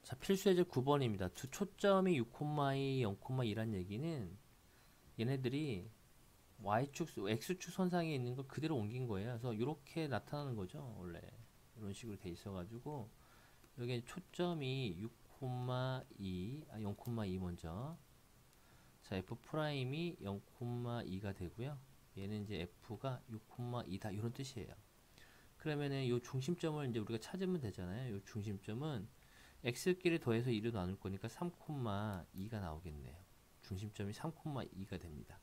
자, 필수예제 9번입니다. 두 초점이 6,2, 0,2란 얘기는 얘네들이 y축, x축 선상에 있는 걸 그대로 옮긴 거예요. 그래서 이렇게 나타나는 거죠. 원래 이런 식으로 돼 있어가지고 여기 초점이 6,2, 0,2 먼저. 자, f 프라임이 0,2가 되고요. 얘는 이제 f가 6,2다 이런 뜻이에요. 그러면은 이 중심점을 이제 우리가 찾으면 되잖아요. 이 중심점은 x끼리 더해서 2로 나눌 거니까 3,2가 나오겠네요. 중심점이 3,2가 됩니다.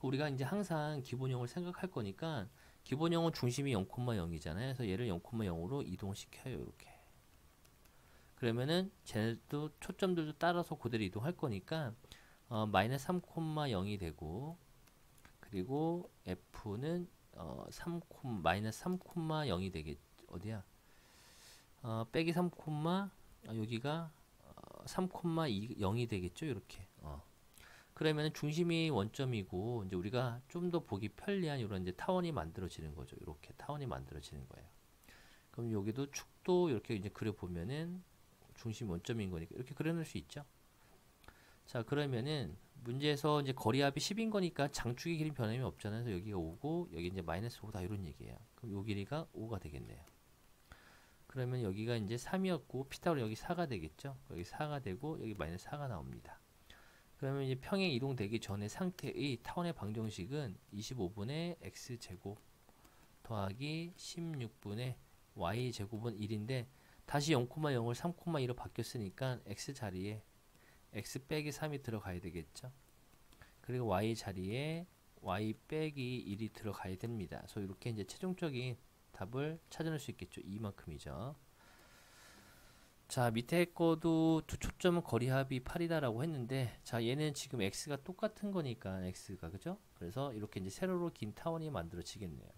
우리가 이제 항상 기본형을 생각할 거니까 기본형은 중심이 0,0이잖아요. 그래서 얘를 0,0으로 이동시켜요. 이렇게. 그러면은 쟤네도 초점들도 따라서 그대로 이동할 거니까 마이너스 3,0이 되고 그리고 f는 마이너스 3,0이 되겠 어디야? 빼기 3, 여기가 3,0이 되겠죠. 이렇게. 그러면 중심이 원점이고 이제 우리가 좀 더 보기 편리한 이런 이제 타원이 만들어지는 거죠. 이렇게 타원이 만들어지는 거예요. 그럼 여기도 축도 이렇게 이제 그려 보면은 중심 원점인 거니까 이렇게 그려낼 수 있죠. 자, 그러면은 문제에서 이제 거리합이 10인 거니까 장축의 길이 변함이 없잖아요. 그래서 여기가 5고 여기 이제 마이너스 5다 이런 얘기예요. 그럼 요 길이가 5가 되겠네요. 그러면 여기가 이제 3이었고 피타고라 여기 4가 되겠죠. 여기 4가 되고 여기 마이너스 4가 나옵니다. 그러면 이제 평행 이동되기 전의 상태의 타원의 방정식은 25분의 x제곱 더하기 16분의 y제곱은 1인데 다시 0,0을 3,2로 바뀌었으니까 x 자리에 x 빼기 3이 들어가야 되겠죠. 그리고 y 자리에 y 빼기 1이 들어가야 됩니다. 그래서 이렇게 이제 최종적인 답을 찾아낼 수 있겠죠. 이만큼이죠. 자, 밑에 거도 두 초점은 거리합이 8이다라고 했는데, 자, 얘는 지금 x가 똑같은 거니까 x가 그죠? 그래서 이렇게 이제 세로로 긴 타원이 만들어지겠네요.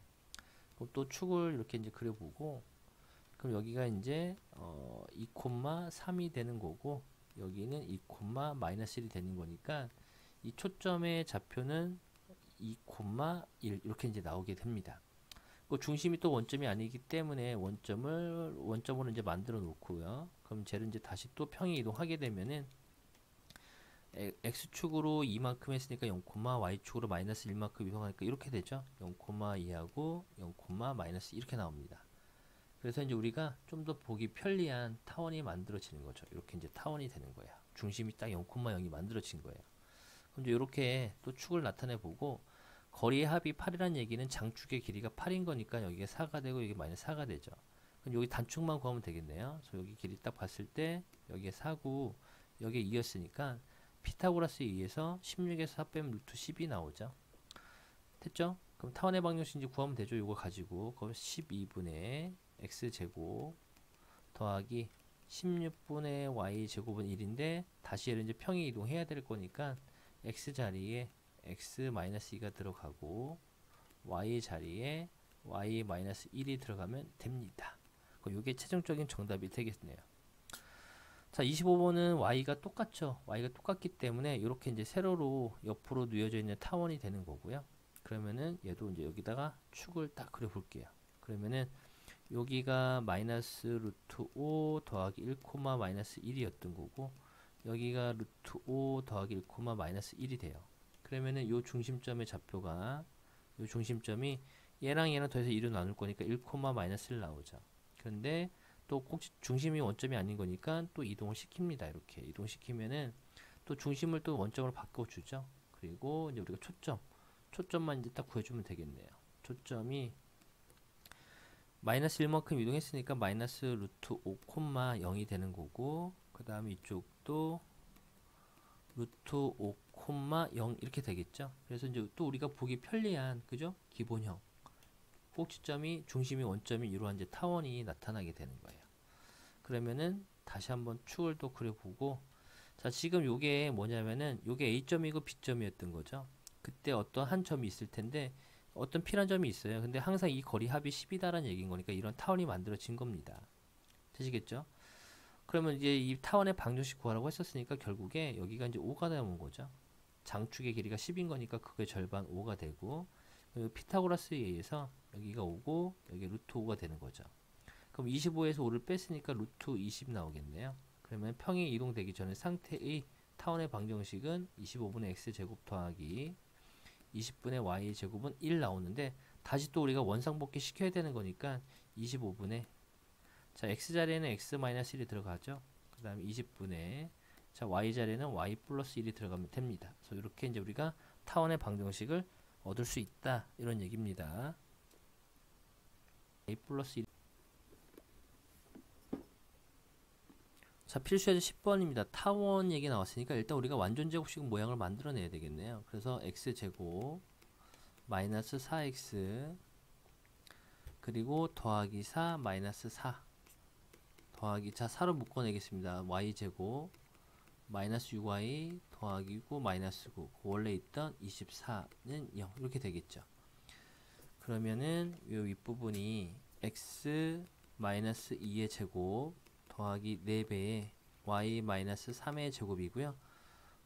그럼 또 축을 이렇게 이제 그려보고, 그럼 여기가 이제 2,3이 되는 거고, 여기는 2, 마이너스 1이 되는 거니까 이 초점의 좌표는 2,1 이렇게 이제 나오게 됩니다. 그 중심이 또 원점이 아니기 때문에 원점으로 이제 만들어 놓고요. 그럼 쟤를 이제 다시 또 평행 이동하게 되면은 x축으로 2만큼 했으니까 0, y축으로 마이너스 1만큼 이동하니까 이렇게 되죠. 0,2하고 0, 마이너스 이렇게 나옵니다. 그래서 이제 우리가 좀 더 보기 편리한 타원이 만들어지는 거죠. 이렇게 이제 타원이 되는 거예요. 중심이 딱 0,0이 만들어진 거예요. 그럼 이제 이렇게 또 축을 나타내 보고 거리의 합이 8이라는 얘기는 장축의 길이가 8인 거니까 여기가 4가 되고 여기 마이너스 4가 되죠. 그럼 여기 단축만 구하면 되겠네요. 그래서 여기 길이 딱 봤을 때 여기에 4고 여기에 2였으니까 피타고라스에 의해서 16에서 4 빼면 루트 10이 나오죠. 됐죠? 그럼 타원의 방정식 이제 구하면 되죠. 이거 가지고 그럼 12분의 x제곱 더하기 16분의 y제곱은 1인데 다시 얘를 이제 평행 이동해야 될 거니까 x 자리에 x-2가 들어가고 y 자리에 y-1이 들어가면 됩니다. 그럼 이게 최종적인 정답이 되겠네요. 자, 25번은 y가 똑같죠. y가 똑같기 때문에 이렇게 이제 세로로 옆으로 누워져 있는 타원이 되는 거고요. 그러면은 얘도 이제 여기다가 축을 딱 그려 볼게요. 그러면은 여기가 마이너스 루트 5 더하기 1, 마이너스 1이었던 거고 여기가 루트 5 더하기 1, 마이너스 1이 돼요. 그러면은 요 중심점의 좌표가 요 중심점이 얘랑 얘랑 더해서 2로 나눌 거니까 1, 마이너스 1 나오죠. 그런데 또 꼭 중심이 원점이 아닌 거니까 또 이동을 시킵니다. 이렇게 이동시키면은 또 중심을 또 원점으로 바꿔주죠. 그리고 이제 우리가 초점만 이제 딱 구해주면 되겠네요. 초점이 마이너스 1만큼 이동했으니까 마이너스 루트 5, 0이 되는 거고 그 다음에 이쪽도 루트 5, 0 이렇게 되겠죠. 그래서 이제 또 우리가 보기 편리한 그죠? 기본형 꼭지점이 중심이 원점이 이러한 이제 타원이 나타나게 되는 거예요. 그러면은 다시 한번 축을 또 그려보고 자, 지금 요게 뭐냐면은 요게 A점이고 B점이었던 거죠. 그때 어떤 한 점이 있을 텐데 어떤 P란 점이 있어요. 근데 항상 이 거리 합이 10이다라는 얘기인 거니까 이런 타원이 만들어진 겁니다. 되시겠죠? 그러면 이제 이 타원의 방정식 구하라고 했었으니까 결국에 여기가 이제 5가 나온 거죠. 장축의 길이가 10인 거니까 그거의 절반 5가 되고, 피타고라스에 의해서 여기가 5고 여기 루트 5가 되는 거죠. 그럼 25에서 5를 뺐으니까 루트 20 나오겠네요. 그러면 평이 이동되기 전에 상태의 타원의 방정식은 25분의 x제곱 더하기 20분의 y제곱은 1 나오는데, 다시 또 우리가 원상복귀 시켜야 되는 거니까 25분의, 자 x자리에는 x-1이 들어가죠. 그 다음에 20분의, 자 y자리에는 y 플러스 1이 들어가면 됩니다. 그래서 이렇게 이제 우리가 타원의 방정식을 얻을 수 있다, 이런 얘기입니다. y 플러스 1. 자, 필수예제 10번입니다. 타원 얘기 나왔으니까 일단 우리가 완전 제곱식 모양을 만들어내야 되겠네요. 그래서 x제곱 마이너스 4x 그리고 더하기 4 마이너스 4 더하기, 자 4로 묶어내겠습니다. y제곱 마이너스 6y 더하기 9 마이너스 9, 원래 있던 24는 0 이렇게 되겠죠. 그러면은 이 윗부분이 x 마이너스 2의 제곱 더하기 4배의 y 마이너스 3의 제곱이고요.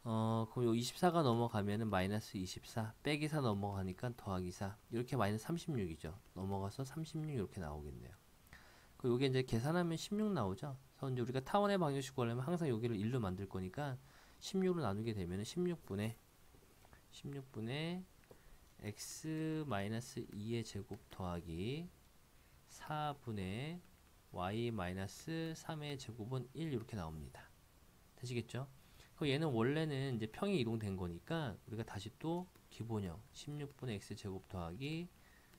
그럼 요 24가 넘어가면은 마이너스 24 빼기 4 넘어가니까 더하기 4, 이렇게 마이너스 36이죠. 넘어가서 36 이렇게 나오겠네요. 그리고 요게 이제 계산하면 16 나오죠. 그래서 이제 우리가 타원의 방정식 구하려면 항상 여기를 1로 만들 거니까 16으로 나누게 되면은 16분의 x 마이너스 2의 제곱 더하기 4분의 y 마이너스 3의 제곱은 1 이렇게 나옵니다. 되시겠죠? 그럼 얘는 원래는 이제 평이 이동된 거니까 우리가 다시 또 기본형 16분의 x 제곱 더하기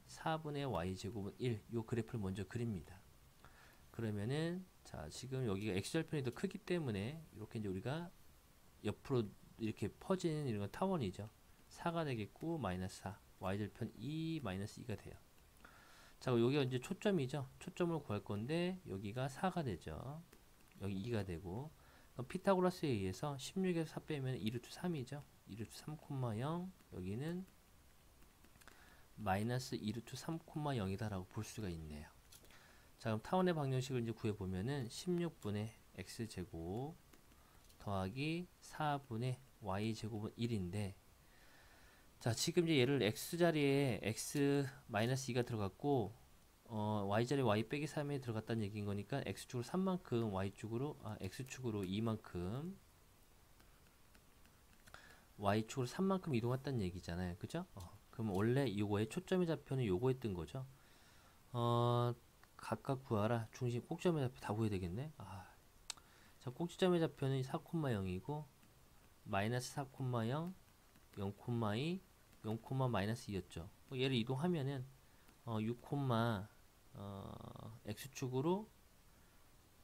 4분의 y 제곱은 1, 요 그래프를 먼저 그립니다. 그러면은 자 지금 여기가 x절편이 더 크기 때문에 이렇게 이제 우리가 옆으로 이렇게 퍼지는 이런 건 타원이죠. 4가 되겠고 마이너스 4, y절편 2 마이너스 2가 돼요. 자 여기가 이제 초점이죠. 초점을 구할 건데 여기가 4가 되죠. 여기 2가 되고, 피타고라스에 의해서 16에서 4 빼면 2루트 3이죠. 2루트 3,0, 여기는 마이너스 2루트 3,0이다 라고 볼 수가 있네요. 자 그럼 타원의 방정식을 이제 구해보면은 16분의 x제곱 더하기 4분의 y제곱은 1인데, 자 지금 이제 얘를 x자리에 x-2가 들어갔고 y자리에 y 빼기 3에 들어갔다는 얘기인 거니까 x축으로 3만큼 y축으로 x축으로 2만큼 y축으로 3만큼 이동했다는 얘기잖아요. 그죠? 그럼 원래 이거의 초점의 좌표는 요거였던 거죠. 각각 구하라. 중심 꼭지점의 좌표 다 구해야 되겠네. 자 꼭지점의 좌표는 4,0이고 마이너스 4,0 0,2 0, 마이너스 2였죠. 얘를 이동하면은 6, x축으로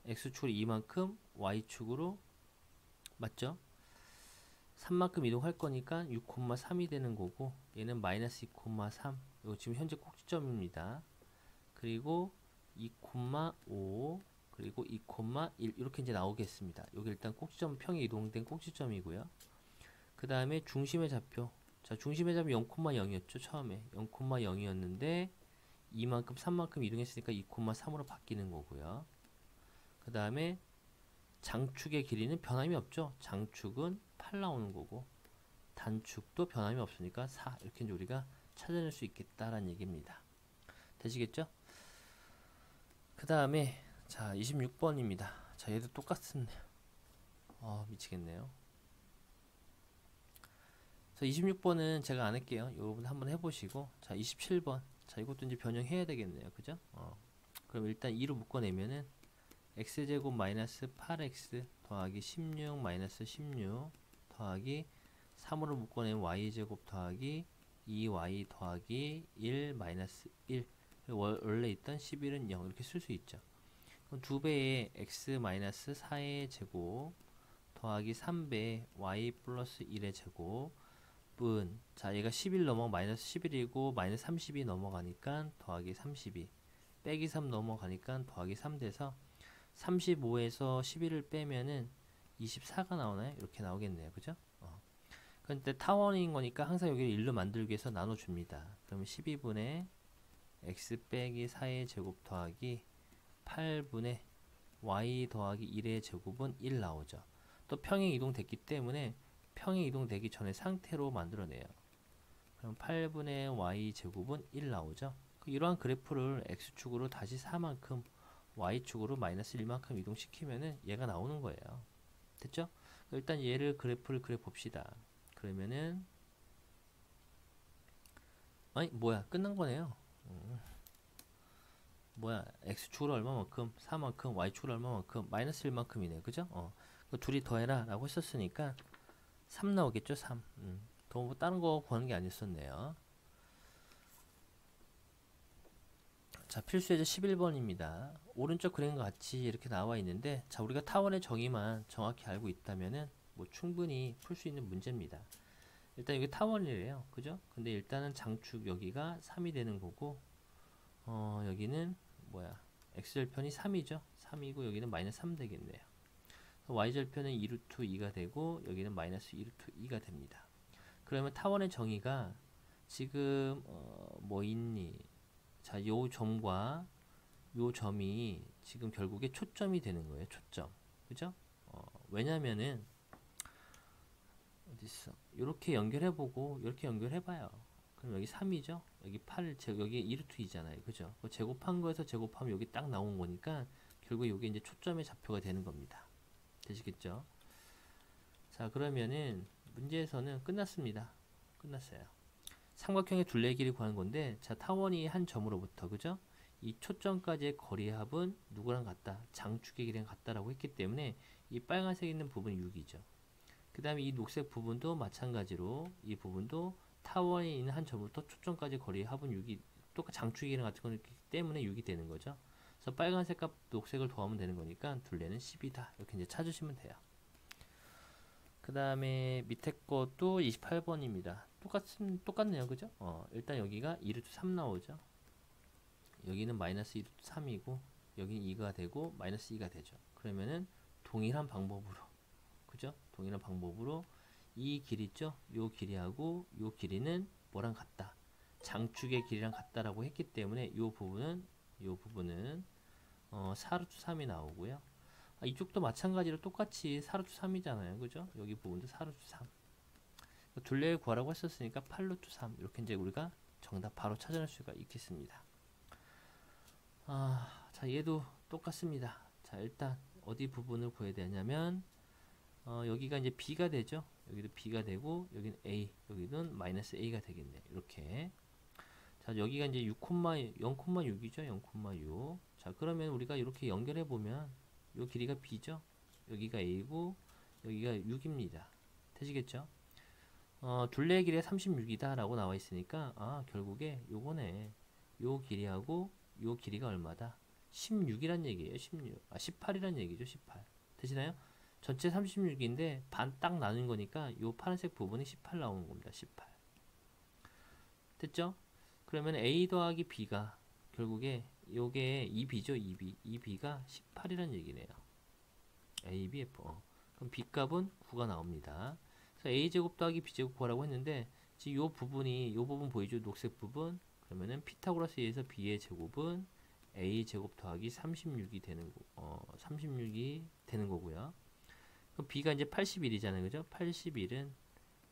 2만큼 y축으로, 맞죠? 3만큼 이동할 거니까 6,3이 되는 거고, 얘는 마이너스 2,3, 이거 지금 현재 꼭지점입니다. 그리고 2,5 그리고 2,1 이렇게 이제 나오겠습니다. 여기 일단 꼭지점, 평이 이동된 꼭지점이고요. 그 다음에 중심의 좌표, 자 중심의 좌표 0,0이었죠. 처음에 0,0이었는데 2만큼 3만큼 이동했으니까 2,3으로 바뀌는 거고요. 그 다음에 장축의 길이는 변함이 없죠. 장축은 8 나오는 거고 단축도 변함이 없으니까 4, 이렇게 이제 우리가 찾아낼 수 있겠다라는 얘기입니다. 되시겠죠? 그 다음에 자 26번입니다. 자 얘도 똑같습니다. 미치겠네요. 자 26번은 제가 안 할게요. 여러분 한번 해보시고, 자 27번, 자 이것도 이제 변형해야 되겠네요. 그죠? 그럼 일단 2로 묶어내면은 x제곱 마이너스 8x 더하기 16 마이너스 16 더하기 3으로 묶어내면 y제곱 더하기 2y 더하기 1 마이너스 1, 원래 있던 11은 0 이렇게 쓸 수 있죠. 그럼 2배의 x 마이너스 4의 제곱 더하기 3배의 y 플러스 1의 제곱 분, 자 얘가 11 넘어가 마이너스 11이고 마이너스 32 넘어가니까 더하기 32 빼기 3 넘어가니까 더하기 3 돼서 35에서 11을 빼면은 24가 나오나요? 이렇게 나오겠네요. 그죠? 근데 타원인 거니까 항상 여기를 1로 만들기 위해서 나눠줍니다. 그러면 12분의 x 빼기 4의 제곱 더하기 8분의 y 더하기 1의 제곱은 1 나오죠. 또 평행 이동됐기 때문에 평행 이동되기 전에 상태로 만들어내요. 그럼 8분의 y 제곱은 1 나오죠. 이러한 그래프를 x축으로 다시 4만큼 y축으로 마이너스 1만큼 이동시키면은 얘가 나오는 거예요. 됐죠? 일단 얘를 그래프를 그려 봅시다. 그러면은 아니 뭐야 끝난 거네요. 뭐야 x축으로 얼마만큼 4만큼 y축으로 얼마만큼 마이너스 1만큼이네. 그죠? 둘이 더해라 라고 했었으니까 3 나오겠죠. 3. 더 뭐 다른 거 구하는 게 아니었었네요. 자, 필수예제 11번입니다. 오른쪽 그림과 같이 이렇게 나와 있는데, 자, 우리가 타원의 정의만 정확히 알고 있다면은 뭐 충분히 풀 수 있는 문제입니다. 일단 여기 타원이래요. 그죠? 근데 일단은 장축 여기가 3이 되는 거고, 여기는 뭐야? x절편이 3이죠? 3이고 여기는 마이너스 3 되겠네요. y절편은 2루트 2가 되고 여기는 마이너스 2루트 2가 됩니다. 그러면 타원의 정의가 지금 뭐 있니? 자, 요 점과 요 점이 지금 결국에 초점이 되는 거예요. 초점. 그죠? 왜냐면은 어딨어? 이렇게 연결해보고 이렇게 연결해봐요. 그럼 여기 3이죠? 여기 8, 여기 2루트 2잖아요. 그죠? 제곱한 거에서 제곱하면 여기 딱 나온 거니까 결국에 이게 이제 초점의 좌표가 되는 겁니다. 되시겠죠? 자, 그러면은 문제에서는 끝났습니다. 끝났어요. 삼각형의 둘레길이 구하는 건데, 자, 타원이 한 점으로부터, 그죠? 이 초점까지의 거리의 합은 누구랑 같다? 장축의 길이랑 같다라고 했기 때문에 이 빨간색 있는 부분이 6이죠. 그 다음에 이 녹색 부분도 마찬가지로 이 부분도 타원이 있는 한 점부터 초점까지 거리의 합은 6이 똑같이 장축의 길이랑 같은 거기 때문에 6이 되는 거죠. 그래서 빨간색과 녹색을 더하면 되는 거니까 둘레는 10이다. 이렇게 이제 찾으시면 돼요. 그 다음에 밑에 것도 28번입니다. 똑같네요. 그죠? 일단 여기가 2루트 3 나오죠. 여기는 마이너스 2루트 3이고, 여기는 2가 되고, 마이너스 2가 되죠. 그러면은 동일한 방법으로, 그죠? 동일한 방법으로 이 길이 있죠? 요 길이하고 요 길이는 뭐랑 같다? 장축의 길이랑 같다라고 했기 때문에 요 부분은 4루트 3이 나오고요. 이쪽도 마찬가지로 똑같이 4루트 3이잖아요. 그죠? 여기 부분도 4루트 3. 둘레를 구하라고 했었으니까 8루트 3. 이렇게 이제 우리가 정답 바로 찾아낼 수가 있겠습니다. 자, 얘도 똑같습니다. 자, 일단 어디 부분을 구해야 되냐면 여기가 이제 b가 되죠. 여기도 b가 되고 여기는 a, 여기는 마이너스 a가 되겠네. 이렇게. 자, 여기가 이제 0,6이죠. 0,6. 자, 그러면 우리가 이렇게 연결해 보면 요 길이가 b죠. 여기가 a고 여기가 6입니다. 되시겠죠? 둘레의 길이가 36이다 라고 나와 있으니까 결국에 요거네. 요 길이하고 요 길이가 얼마다? 16이란 얘기예요. 18이란 얘기죠. 18. 되시나요? 전체 36인데 반 딱 나눈 거니까 요 파란색 부분이 18 나오는 겁니다. 18. 됐죠? 그러면 a 더하기 b가 결국에 요게 2b죠. 2b. 2b가 18이란 얘기네요. a, b, f. 그럼 b 값은 9가 나옵니다. 그래서 a제곱 더하기 b제곱 구하라고 했는데 지금 요 부분 보이죠? 녹색 부분. 그러면은 피타고라스에 의해서 b의 제곱은 a제곱 더하기 36이 되는 36이 되는 거고요. 그럼 b가 이제 81이잖아요. 그죠? 81은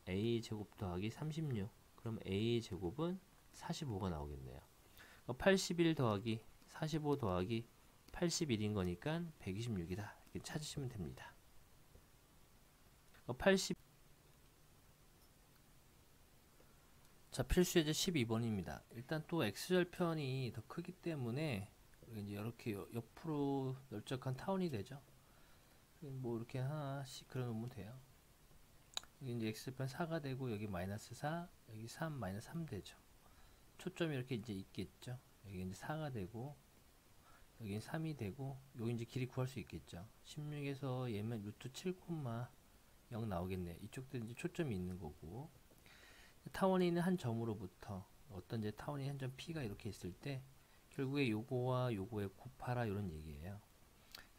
a제곱 더하기 36. 그럼 a제곱은 45가 나오겠네요. 81 더하기 45 더하기 81인 거니까 126이다. 이렇게 찾으시면 됩니다. 80. 자, 필수예제 12번입니다. 일단 또 x절편이 더 크기 때문에 이제 이렇게 옆으로 넓적한 타원이 되죠. 뭐 이렇게 하나씩 그려 놓으면 돼요. 여기 이제 x절편 4가 되고 여기 마이너스 4, 여기 3, 마이너스 3 되죠. 초점이 이렇게 이제 있겠죠. 여기 이제 4가 되고 여기 3이 되고 여기 이제 길이 구할 수 있겠죠. 16에서 얘면 루트 7,0 나오겠네. 이쪽도 이제 초점이 있는 거고. 타원이 있는 한 점으로부터 어떤 이제 타원이 한 점 P가 이렇게 있을 때 결국에 요거와 요거에 곱하라 이런 얘기예요.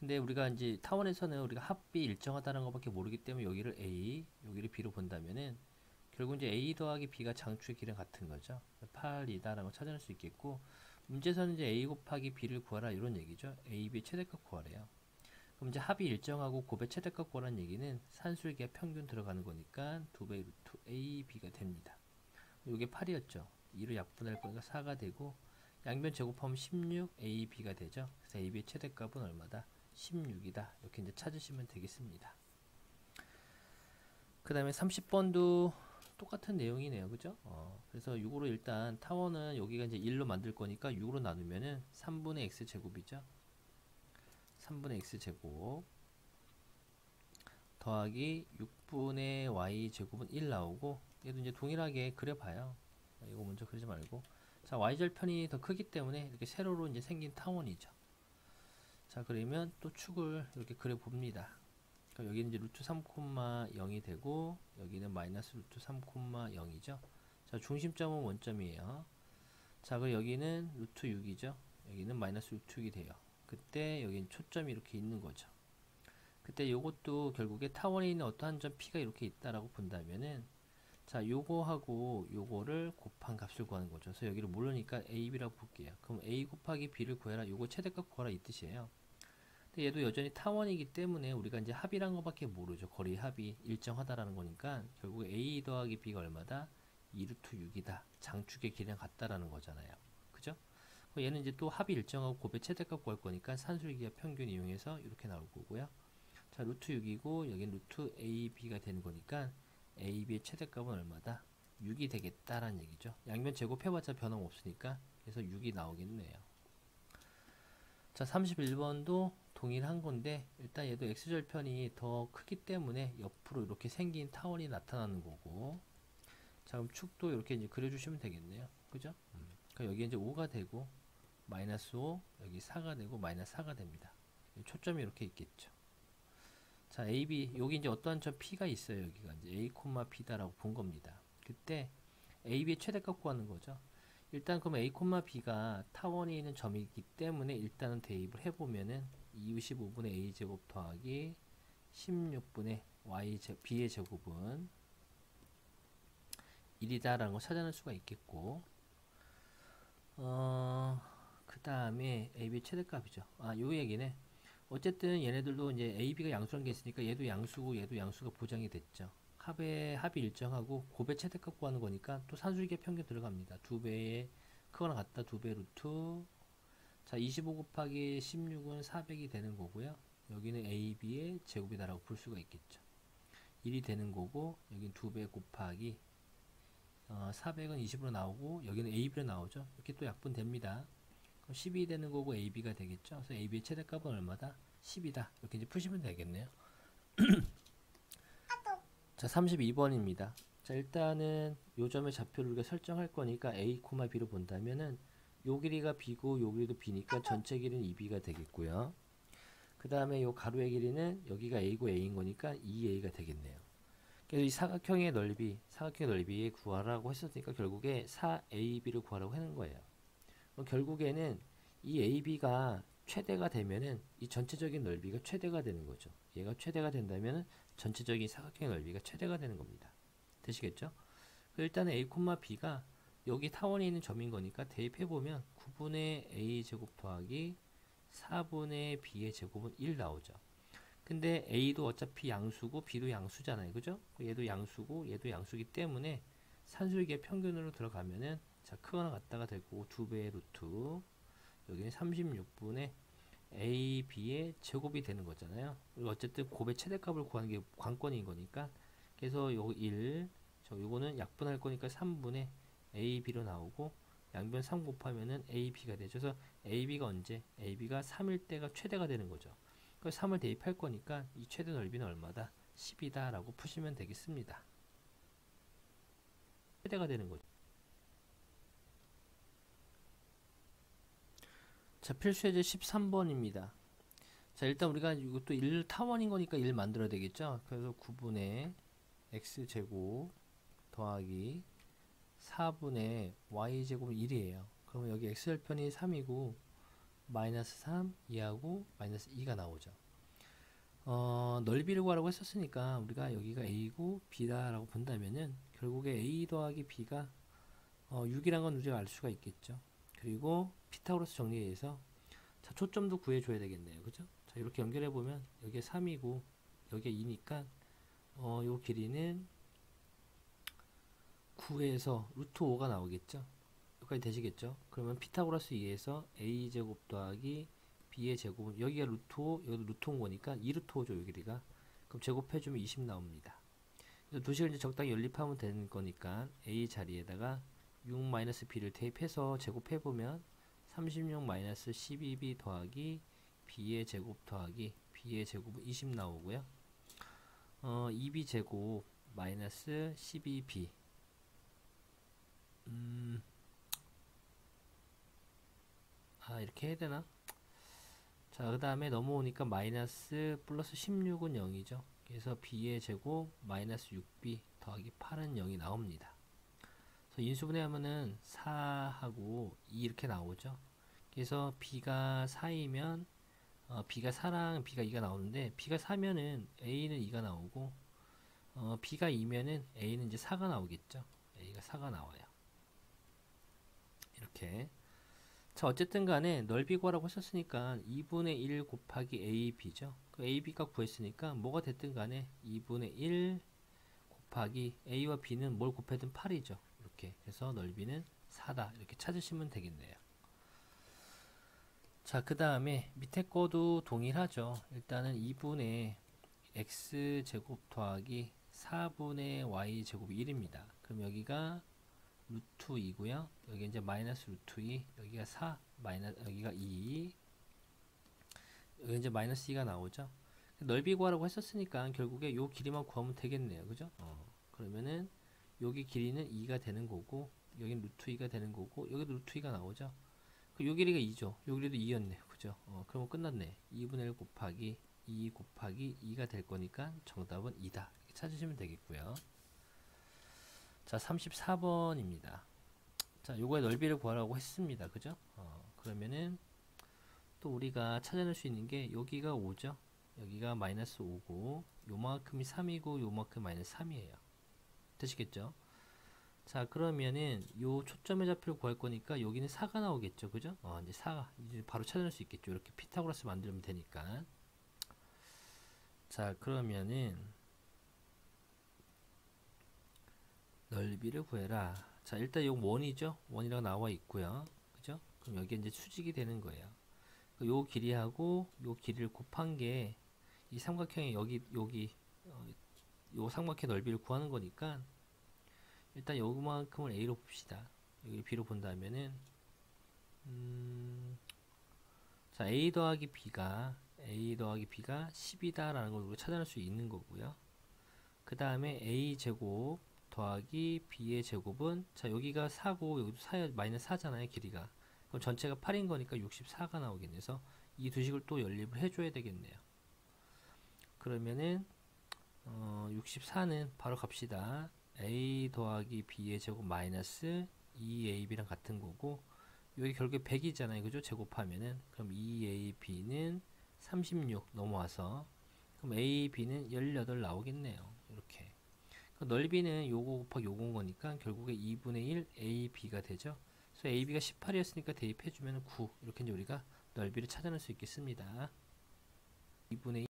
근데 우리가 이제 타원에서는 우리가 합이 일정하다는 것밖에 모르기 때문에 여기를 A, 여기를 B로 본다면은 결국 이제 A 더하기 B가 장축의 길이랑 같은 거죠. 8이다라는 걸 찾아낼 수 있겠고, 문제에서는 이제 A 곱하기 B를 구하라 이런 얘기죠. A, B 최대값 구하래요. 그럼 이제 합이 일정하고 곱의 최대값 구하라는 얘기는 산술기의 평균 들어가는 거니까 2배 루트 A, B가 됩니다. 이게 8이었죠. 2로 약분할 거니까 4가 되고, 양변 제곱하면 16 A, B가 되죠. 그래서 A, B의 최대값은 얼마다? 16이다. 이렇게 이제 찾으시면 되겠습니다. 그 다음에 30번도 똑같은 내용이네요. 그죠? 그래서 6으로 일단 타원은 여기가 이제 1로 만들 거니까 6으로 나누면은 3분의 x제곱이죠. 3분의 x제곱 더하기 6분의 y제곱은 1 나오고, 얘도 이제 동일하게 그려봐요. 이거 먼저 그리지 말고. 자, y절편이 더 크기 때문에 이렇게 세로로 이제 생긴 타원이죠. 자, 그러면 또 축을 이렇게 그려봅니다. 여기는 이제 루트 3,0이 되고, 여기는 마이너스 루트 3,0이죠. 자, 중심점은 원점이에요. 자, 그리고 여기는 루트 6이죠. 여기는 마이너스 루트 6이 돼요. 그때 여기는 초점이 이렇게 있는 거죠. 그때 요것도 결국에 타원에 있는 어떠한 점 P가 이렇게 있다라고 본다면은, 자, 요거하고 요거를 곱한 값을 구하는 거죠. 그래서 여기를 모르니까 A, B라고 볼게요. 그럼 A 곱하기 B를 구해라. 요거 최대값 구하라 이 뜻이에요. 근데 얘도 여전히 타원이기 때문에 우리가 이제 합이란 것밖에 모르죠. 거리 합이 일정하다라는 거니까 결국 A 더하기 B가 얼마다? 2루트 6이다. 장축의 길이랑 같다라는 거잖아요. 그죠? 얘는 이제 또 합이 일정하고 곱의 최대값 구할 거니까 산술기의 평균 이용해서 이렇게 나올 거고요. 자, 루트 6이고 여긴 루트 AB가 되는 거니까 AB의 최대값은 얼마다? 6이 되겠다라는 얘기죠. 양면 제곱해봤자 변함없으니까 그래서 6이 나오겠네요. 자, 31번도 동일한 건데 일단 얘도 x절편이 더 크기 때문에 옆으로 이렇게 생긴 타원이 나타나는 거고, 자, 그럼 축도 이렇게 이제 그려주시면 되겠네요. 그죠? 그러니까 여기 이제 5가 되고 마이너스 5, 여기 4가 되고 마이너스 4가 됩니다. 초점이 이렇게 있겠죠. 자, AB 여기 이제 어떠한 점 P가 있어요. 여기가 이제 A, B다라고 본 겁니다. 그때 AB의 최대값 구하는 거죠. 일단 그럼 A, B가 타원에 있는 점이기 때문에 일단은 대입을 해보면은 25분의 A제곱 더하기 16분의 B의 제곱은 1이다라는 걸 찾아낼 수가 있겠고, 그 다음에 AB 최대값이죠. 요 얘기네. 어쨌든 얘네들도 이제 AB가 양수란 게 있으니까 얘도 양수고 얘도 양수가 보장이 됐죠. 합이 일정하고 곱의 최대값 구하는 거니까 또 산술기의 평균 들어갑니다. 2배의 크거나 같다 2배 루트. 자, 25 곱하기 16은 400이 되는 거고요. 여기는 AB의 제곱이다라고 볼 수가 있겠죠. 1이 되는 거고 여기는 2배 곱하기 400은 20으로 나오고 여기는 AB로 나오죠. 이렇게 또 약분됩니다. 그럼 10이 되는 거고 AB가 되겠죠. 그래서 AB의 최대값은 얼마다? 10이다. 이렇게 이제 푸시면 되겠네요. 자, 32번입니다. 자, 일단은 요 점의 좌표를 우리가 설정할 거니까 A, B로 본다면은 요 길이가 B고 요 길이도 B니까 전체 길이는 2B가 되겠고요. 그 다음에 요 가로의 길이는 여기가 A고 A인 거니까 2A가 되겠네요. 그래서 이 사각형의 넓이 구하라고 했었으니까 결국에 4AB를 구하라고 하는 거예요. 그럼 결국에는 이 AB가 최대가 되면은 이 전체적인 넓이가 최대가 되는 거죠. 얘가 최대가 된다면은 전체적인 사각형의 넓이가 최대가 되는 겁니다. 되시겠죠? 일단은 A, B가 여기 타원에 있는 점인 거니까 대입해보면 9분의 A 제곱 더하기 4분의 B의 제곱은 1 나오죠. 근데 A도 어차피 양수고 B도 양수잖아요. 그죠? 얘도 양수고 얘도 양수기 때문에 산술기의 평균으로 들어가면은 자, 크거나 같다가 되고 2배의 루트 여기는 36분의 A, B의 제곱이 되는 거잖아요. 그리고 어쨌든 곱의 최대값을 구하는 게 관건인 거니까 그래서 요 1, 요거는 약분할 거니까 3분의 A, B로 나오고 양변 3 곱하면은 A, B가 되죠. 그래서 A, B가 언제? A, B가 3일 때가 최대가 되는 거죠. 그 3을 대입할 거니까 이 최대 넓이는 얼마다? 10이다 라고 푸시면 되겠습니다. 최대가 되는 거죠. 자, 필수예제 13번입니다. 자, 일단 우리가 이것도 1 타원인 거니까 1 만들어야 되겠죠. 그래서 9분의 x제곱 더하기 4분의 y제곱은 1이에요. 그러면 여기 x절편이 3이고 마이너스 3, 2하고 마이너스 2가 나오죠. 넓이를 구하라고 했었으니까 우리가 여기가 A고 B다라고 본다면은 결국에 A 더하기 B가 6이란 건 우리가 알 수가 있겠죠. 그리고 피타고라스 정리에 의해서 자, 초점도 구해줘야 되겠네요. 그죠? 자, 이렇게 연결해보면 여기에 3이고 여기에 2니까 요 길이는 9에서 루트 5가 나오겠죠. 여기까지 되시겠죠. 그러면 피타고라스 2에서 a제곱 더하기 b의 제곱은 여기가 루트 5, 여기도 루트 5인 거니까 2루트 5죠. 요 길이가. 그럼 제곱해주면 20 나옵니다. 그래서 두식을 이제 적당히 연립하면 되는 거니까 a 자리에다가 6-b를 대입해서 제곱해보면 36-12b 더하기 b의 제곱 더하기 b의 제곱은 20 나오고요. 2b 제곱 마이너스 12b 이렇게 해야 되나? 자, 그 다음에 넘어오니까 마이너스 플러스 16은 0이죠. 그래서 b의 제곱 마이너스 6b 더하기 8은 0이 나옵니다. 그래서 인수분해하면은 4하고 2 이렇게 나오죠. 그래서 b가 4이면 b가 4랑 b가 2가 나오는데 b가 4면은 a는 2가 나오고 b가 2면은 a는 이제 4가 나오겠죠. a가 4가 나와요. 이렇게. 자, 어쨌든 간에 넓이 구하라고 했었으니까 2분의 1 곱하기 AB죠. 그 AB가 구했으니까 뭐가 됐든 간에 2분의 1 곱하기 A와 B는 뭘 곱해든 8이죠. 이렇게. 그래서 넓이는 4다. 이렇게 찾으시면 되겠네요. 자, 그 다음에 밑에 거도 동일하죠. 일단은 2분의 X제곱 더하기 4분의 Y제곱이 1입니다. 그럼 여기가 루트 2고요. 여기 이제 마이너스 루트 2, 여기가 4, 여기가 2, 여기 이제 마이너스 2가 나오죠. 넓이 구하라고 했었으니까 결국에 요 길이만 구하면 되겠네요. 그죠? 그러면은 여기 길이는 2가 되는 거고, 여기는 루트 2가 되는 거고, 여기도 루트 2가 나오죠. 요 길이가 2죠. 요 길이도 2였네요. 그죠? 그러면 끝났네. 2분의 1 곱하기 2 곱하기 2가 될 거니까 정답은 2다. 이렇게 찾으시면 되겠고요. 자, 34번입니다. 자, 요거의 넓이를 구하라고 했습니다. 그죠? 그러면은 또 우리가 찾아낼 수 있는 게 여기가 5죠? 여기가 마이너스 5고 요만큼이 3이고 요만큼 마이너스 3이에요. 되시겠죠? 자, 그러면은 요 초점의 좌표를 구할 거니까 여기는 4가 나오겠죠. 그죠? 이제 4가 이제 바로 찾아낼 수 있겠죠. 이렇게 피타고라스 만들면 되니까. 자, 그러면은 넓이를 구해라. 자, 일단 요 원이죠. 원이라고 나와 있고요. 그죠? 그럼 여기 이제 수직이 되는 거예요. 요 길이하고 요 길이를 곱한 게 이 삼각형의 여기 요 삼각형 넓이를 구하는 거니까 일단 요만큼을 A로 봅시다. 여기 B로 본다면은 자, A 더하기 B가 10이다 라는 걸 우리가 찾아낼 수 있는 거고요. 그 다음에 A 제곱 더하기 B의 제곱은 자, 여기가 4고 여기도 4, 마이너스 4잖아요. 길이가. 그럼 전체가 8인 거니까 64가 나오겠네요. 그래서 이 두 식을 또 연립을 해줘야 되겠네요. 그러면은 64는 바로 갑시다. A 더하기 B의 제곱 마이너스 2AB랑 같은 거고 여기 결국에 100이잖아요. 그죠? 제곱하면은 그럼 2AB는 36 넘어와서 그럼 AB는 18 나오겠네요. 이렇게. 넓이는 요거 곱하기 요거인 거니까 결국에 2분의 1 AB가 되죠. 그래서 AB가 18이었으니까 대입해주면 9 이렇게 이제 우리가 넓이를 찾아낼 수 있겠습니다. 2분의